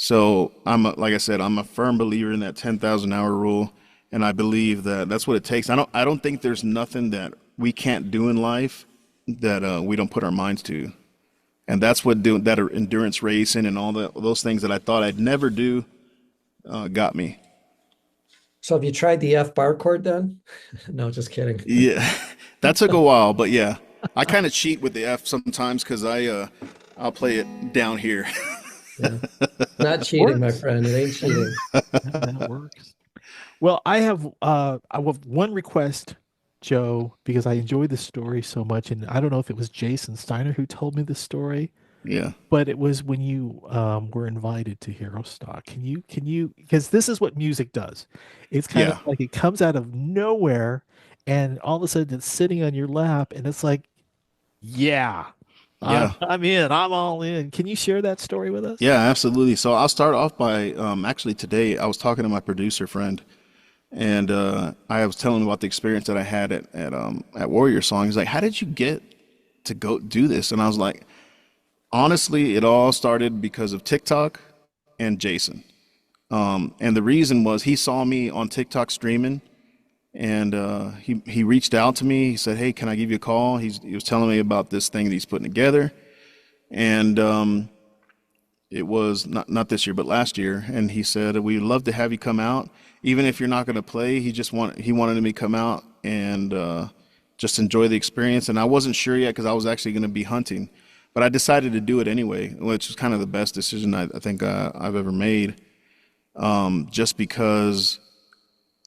So like I said, I'm a firm believer in that 10,000 hour rule, and I believe that that's what it takes. I don't think there's nothing that we can't do in life that we don't put our minds to, and that's what doing that endurance racing and all those things that I thought I'd never do got me. So have you tried the F bar chord then? No, just kidding. Yeah, that took a while, but yeah, I kind of cheat with the F sometimes because I'll play it down here. Yeah. Not cheating, my Works. friend. It ain't cheating. That works. Well, I have one request, Joe, because I enjoyed the story so much, and I don't know if it was Jason Steiner who told me this story, Yeah, but it was when you were invited to Hero Stock. Can you because this is what music does. It's kind of yeah, like it comes out of nowhere and all of a sudden it's sitting on your lap and it's like, yeah, yeah. I'm in, I'm all in. Can you share that story with us? Yeah, absolutely. So I'll start off by actually today I was talking to my producer friend, and I was telling him about the experience that I had at Warrior Song. He's like, "How did you get to go do this?" And I was like, "Honestly, it all started because of TikTok and Jason. And the reason was he saw me on TikTok streaming, and he reached out to me. He said, "Hey, can I give you a call?" He was telling me about this thing that he's putting together, and it was not this year, but last year, and he said we'd love to have you come out, even if you're not going to play. He wanted me to come out and just enjoy the experience. And I wasn't sure yet because I was actually going to be hunting, but I decided to do it anyway, which was kind of the best decision I think I've ever made, just because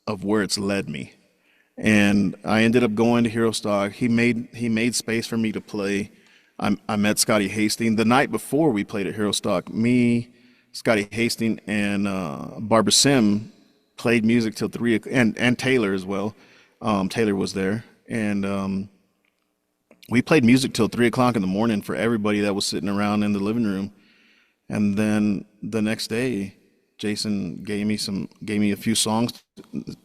of where it's led me. And I ended up going to Hero Stock. He made space for me to play. I met Scotty Hastings the night before we played at Hero Stock. Me, Scotty Hastings, and Barbara Sim played music till and Taylor as well. Taylor was there, and we played music till 3 o'clock in the morning for everybody that was sitting around in the living room. And then the next day, Jason gave me a few songs,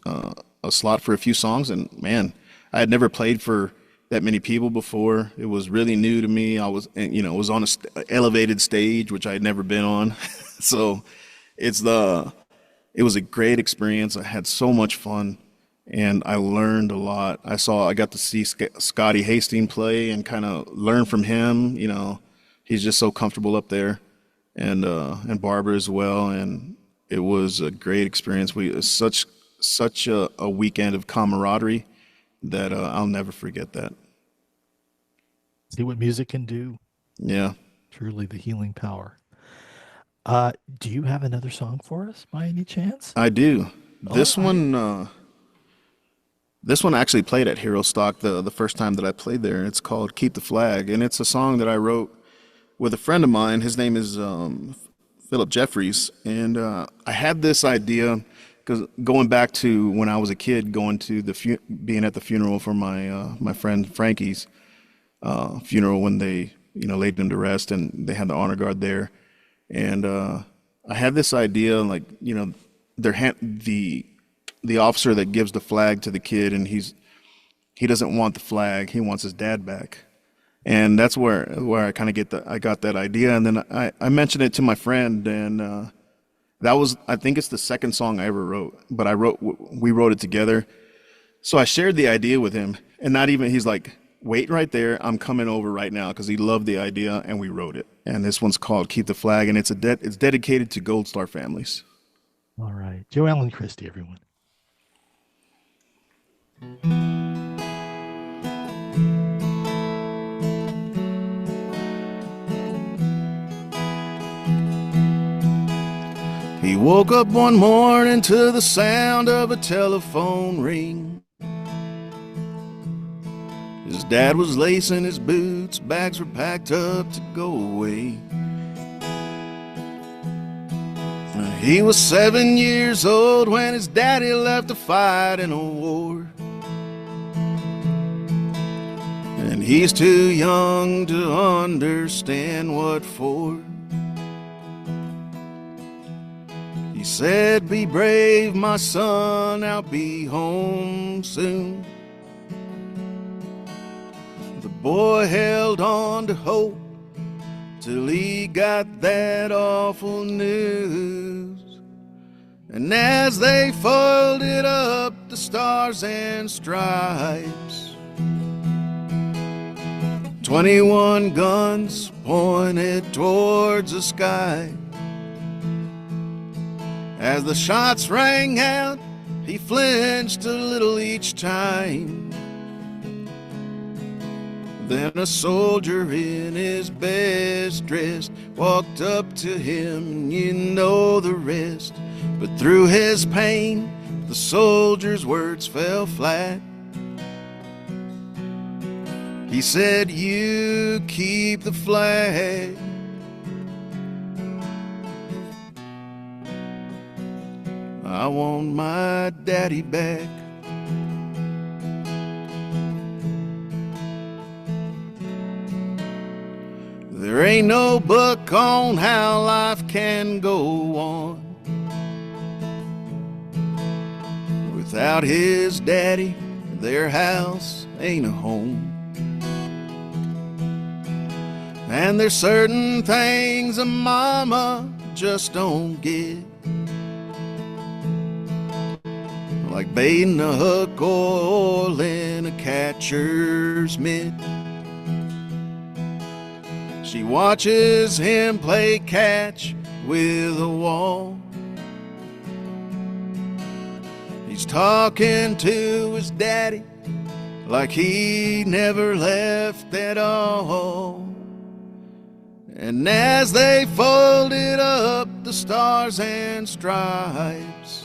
a slot for a few songs, and man, I had never played for that many people before. It was really new to me. It was on a elevated stage, which I had never been on. So it's it was a great experience. I had so much fun, and I learned a lot. I got to see Scotty Hastings play and kind of learn from him. He's just so comfortable up there, and Barbara as well. And it was a great experience. It was such a weekend of camaraderie that I'll never forget that. See what music can do. Yeah, Truly the healing power. Do you have another song for us by any chance? I do. All right. This one actually played at Hero Stock the first time that I played there. It's called "Keep the Flag," and it's a song that I wrote with a friend of mine. His name is Philip Jeffries, and I had this idea because going back to when I was a kid, going to being at the funeral for my friend Frankie's funeral when they laid him to rest, and they had the honor guard there, and I had this idea like the officer that gives the flag to the kid, and he doesn't want the flag, he wants his dad back. And that's where I kind of I got that idea, and then I mentioned it to my friend, and That was, I think it's the second song I ever wrote, but we wrote it together. So I shared the idea with him, and not even, he's like, wait right there, I'm coming over right now, because he loved the idea, and we wrote it. And this one's called Keep the Flag, and it's dedicated to Gold Star families. All right. Joe Allen Christi, everyone. He woke up one morning to the sound of a telephone ring. His dad was lacing his boots, bags were packed up to go away. He was 7 years old when his daddy left to fight in a war. And he's too young to understand what for. He said, be brave, my son, I'll be home soon. The boy held on to hope till he got that awful news. And as they folded up the stars and stripes, 21 guns pointed towards the sky. As the shots rang out, he flinched a little each time. Then a soldier in his best dress walked up to him, and you know the rest. But through his pain, the soldier's words fell flat. He said, you keep the flag. I want my daddy back. There ain't no book on how life can go on without his daddy. Their house ain't a home. And there's certain things a mama just don't get, like baiting a hook or oil in a catcher's mitt. She watches him play catch with a wall. He's talking to his daddy like he never left at all. And as they folded up the stars and stripes,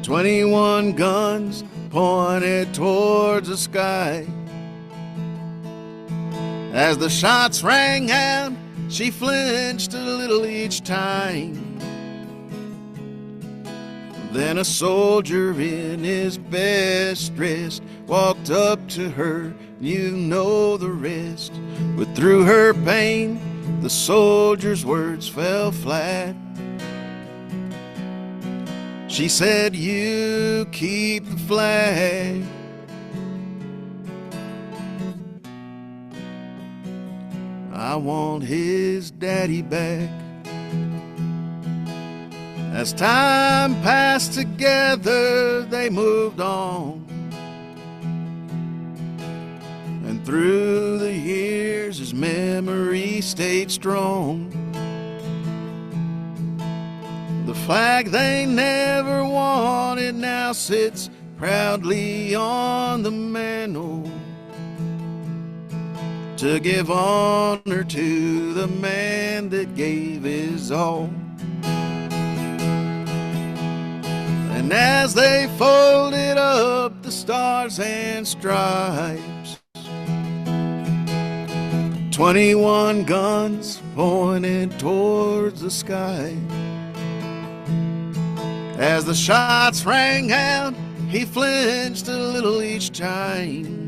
21 guns pointed towards the sky. As the shots rang out, she flinched a little each time. Then a soldier in his best dress walked up to her, you know the rest. But through her pain, the soldier's words fell flat. She said, you keep the flag. I want his daddy back. As time passed together, they moved on. And through the years, his memory stayed strong. The flag they never wanted now sits proudly on the mantle to give honor to the man that gave his all. And as they folded up the stars and stripes, 21 guns pointed towards the sky. As the shots rang out, he flinched a little each time.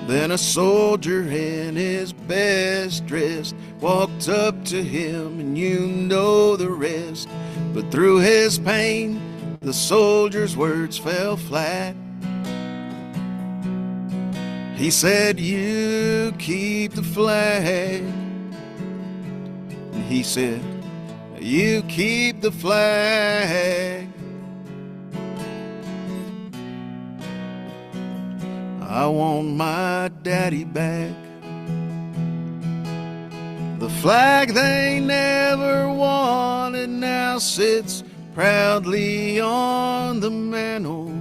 Then a soldier in his best dress walked up to him, and you know the rest. But through his pain, the soldier's words fell flat. He said, you keep the flag. he said, you keep the flag. I want my daddy back. The flag they never wanted now sits proudly on the mantle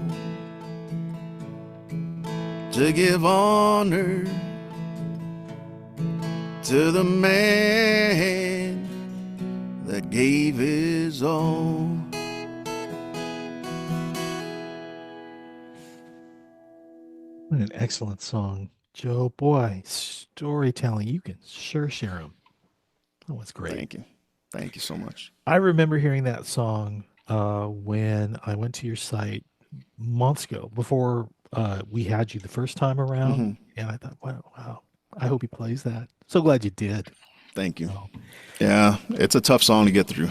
to give honor to the man that gave his all. What an excellent song. Joe, boy, storytelling. You can sure share them. That was great. Thank you. Thank you so much. I remember hearing that song when I went to your site months ago before we had you the first time around. Mm-hmm. And I thought, wow, I hope he plays that. So glad you did. Thank you. So, Yeah, it's a tough song to get through.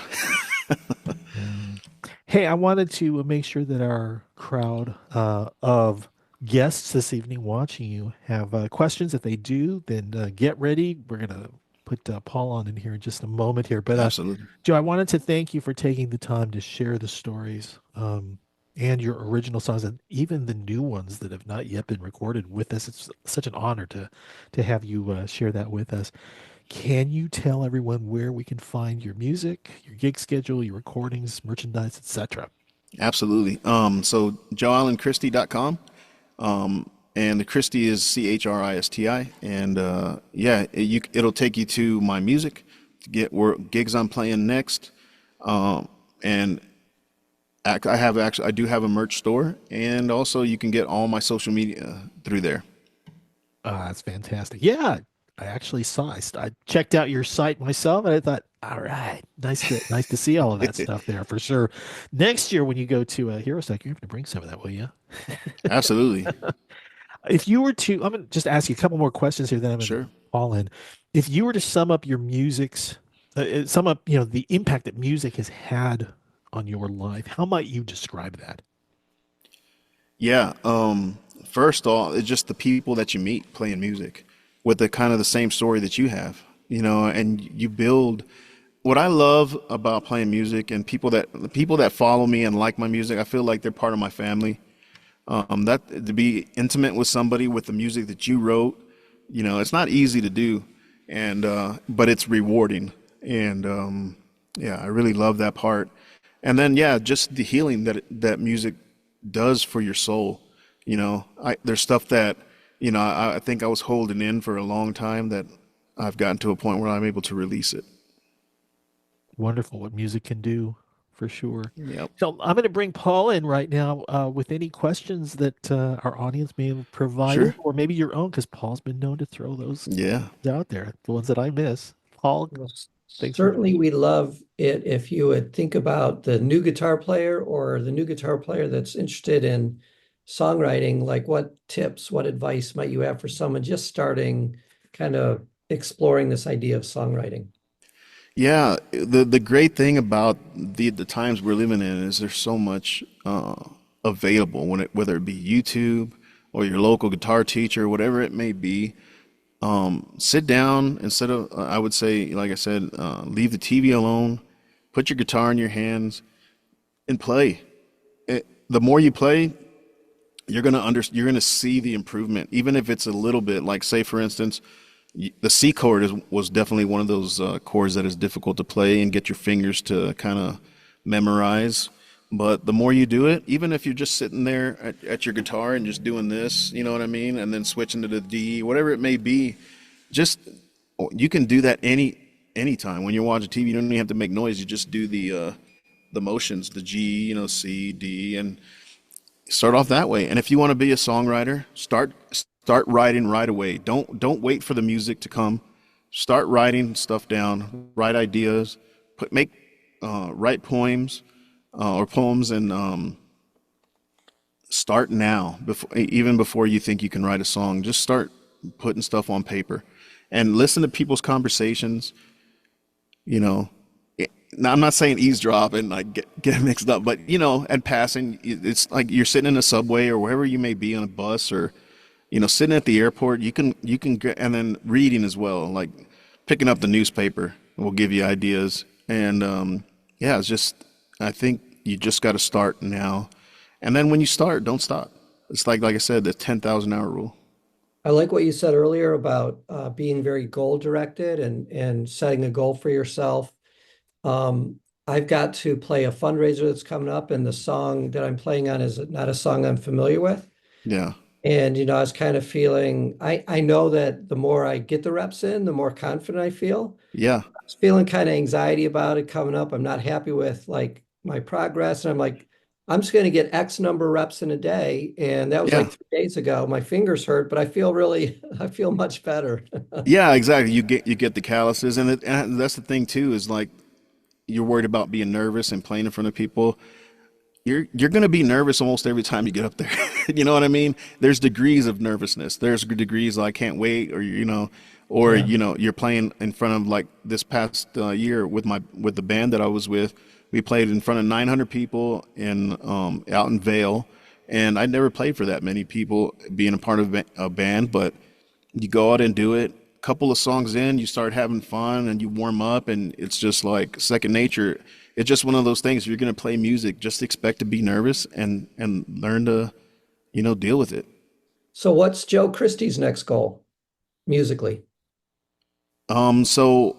hey, I wanted to make sure that our crowd of guests this evening watching you have questions. If they do, then get ready. We're going to put Paul on in here in just a moment here. But Absolutely. Joe, I wanted to thank you for taking the time to share the stories and your original songs and even the new ones that have not yet been recorded with us. It's such an honor to have you share that with us. Can you tell everyone where we can find your music, your gig schedule, your recordings, merchandise, etc.? Absolutely. So joeallenchristi.com. And the Christi is Christi. And yeah, it'll take you to my music, to get where gigs I'm playing next. And I do have a merch store, and also you can get all my social media through there. That's fantastic. Yeah, I actually saw. I checked out your site myself, and I thought, all right, nice to see all of that stuff there for sure. Next year, when you go to HeroSec, you're going to bring some of that, will you? Absolutely. If you were to, I'm going to just ask you a couple more questions here, then I'm going Sure. to fall in. If you were to sum up your music's, sum up, the impact that music has had on your life, how might you describe that? Yeah. First off, it's just the people that you meet playing music with the kind of the same story that you have, and you build. What I love about playing music and the people that follow me and like my music, I feel like they're part of my family. That to be intimate with somebody with the music that you wrote, it's not easy to do, and but it's rewarding, and yeah, I really love that part. And then yeah, just the healing that music does for your soul. There's stuff that I think I was holding in for a long time that I've gotten to a point where I'm able to release it. Wonderful what music can do, for sure. Yep. So I'm going to bring Paul in right now with any questions that our audience may have provided, Sure. or maybe your own, because Paul's been known to throw those Yeah. out there, the ones that I miss. Paul, Well, thanks for certainly we'd love it if you would think about the new guitar player or the new guitar player that's interested in songwriting. Like, what tips, what advice might you have for someone just starting, kind of exploring this idea of songwriting? Yeah, the great thing about the times we're living in is there's so much available whether it be YouTube or your local guitar teacher, whatever it may be. Sit down instead of I would say, like I said, leave the TV alone, put your guitar in your hands, and play. The more you play, you're gonna see the improvement, even if it's a little bit. Like, say for instance, the C chord was definitely one of those chords that is difficult to play and get your fingers to kind of memorize. But the more you do it, even if you're just sitting there at your guitar and just doing this, you know what I mean, and then switching to the D, whatever it may be, you can do that anytime. When you're watching TV, you don't even have to make noise. You just do the motions, the G, C, D, and start off that way. And if you want to be a songwriter, start writing right away. Don't wait for the music to come. Start writing stuff down, write ideas, write poems or poems, and start now, even before you think you can write a song. Just start putting stuff on paper and listen to people's conversations. Now, I'm not saying eavesdrop and like get mixed up, but and passing, it's like you're sitting in a subway or wherever you may be on a bus, or sitting at the airport. You can get, and then reading as well, like picking up the newspaper We'll give you ideas. And yeah, it's just, I think you just got to start now. And then when you start, don't stop. It's like I said, the 10,000 hour rule. I like what you said earlier about being very goal directed and setting a goal for yourself. I've got to play a fundraiser that's coming up, and the song that I'm playing on is not a song I'm familiar with. Yeah. And, I was kind of feeling, I know that the more I get the reps in, the more confident I feel. Yeah. I was feeling kind of anxiety about it coming up. I'm not happy with like my progress. And I'm like, I'm just going to get X number of reps in a day. And that was Yeah. like 3 days ago. My fingers hurt, but I feel much better. Yeah, exactly. You get the calluses. And that's the thing too, is like, you're worried about being nervous and playing in front of people. You're going to be nervous almost every time you get up there. You know what I mean? There's degrees of nervousness. There's degrees like, I can't wait, or you're playing in front of, like this past year with the band that I was with. We played in front of 900 people out in Vail, and I'd never played for that many people being a part of a band. But you go out and do it. Couple of songs in, you start having fun and you warm up, and it's just like second nature. It's just one of those things. You're going to play music, just expect to be nervous and learn to, deal with it. So what's Joe Christie's next goal musically? So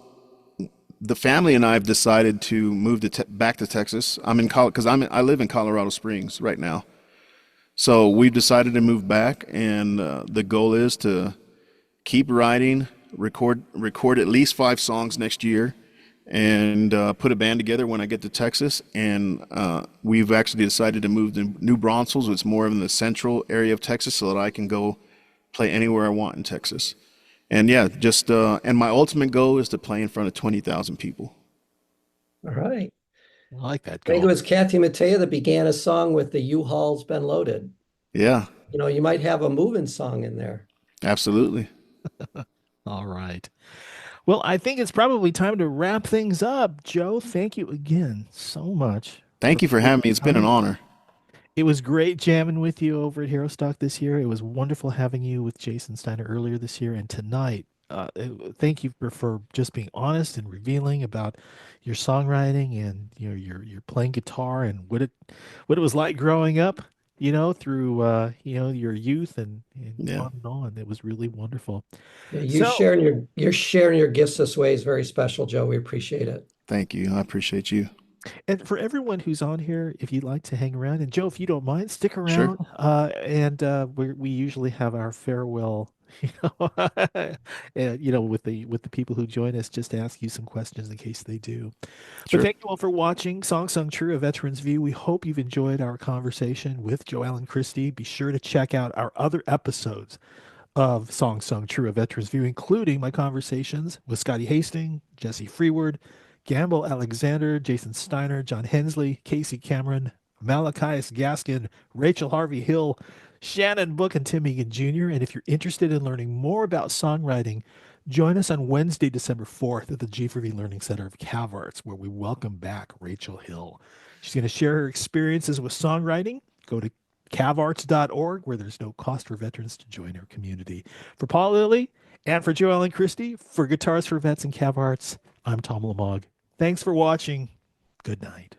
the family and I have decided to move back to Texas. I'm in college because I live in Colorado Springs right now. So we've decided to move back, and the goal is to keep writing, record at least 5 songs next year, and put a band together when I get to Texas. And we've actually decided to move to New Braunfels. It's more in the central area of Texas, so that I can go play anywhere I want in Texas. And yeah, just and my ultimate goal is to play in front of 20,000 people. All right. I like that I think it goal. was Kathy Mattea that began a song with the U-Haul's Been Loaded. Yeah, You might have a moving song in there. absolutely. All right. Well, I think it's probably time to wrap things up. Joe, thank you again so much. Thank you for having me. It's been an honor. It was great jamming with you over at Hero Stock this year. It was wonderful having you with Jason Steiner earlier this year, and tonight. Thank you for just being honest and revealing about your songwriting and your playing guitar and what it was like growing up. Through your youth and Yeah. on and on. It was really wonderful. Yeah, you So- sharing your gifts this way is very special, Joe. We appreciate it. Thank you. I appreciate you. And for everyone who's on here, if you'd like to hang around, and Joe, if you don't mind, stick Sure. around. We usually have our farewell, with the people who join us, just to ask you some questions in case they do. Sure. But thank you all for watching Song Sung True, a Veteran's View. We hope you've enjoyed our conversation with Joe Allen Christi. Be sure to check out our other episodes of Song Sung True, a Veteran's View, including my conversations with Scotty Hastings, Jesse Freeward, Gamble Alexander, Jason Steiner, John Hensley, Casey Cameron, Malachias Gaskin, Rachel Harvey Hill, Shannon Book, and Tim Egan Jr. And if you're interested in learning more about songwriting, join us on Wednesday, December 4th at the G4V Learning Center of CAVARTS, where we welcome back Rachel Hill. She's going to share her experiences with songwriting. Go to cavarts.org, where there's no cost for veterans to join our community. For Paul Lilly and for Joe Allen Christi, for Guitars for Vets and CAVARTS, I'm Tom Lamog. Thanks for watching. Good night.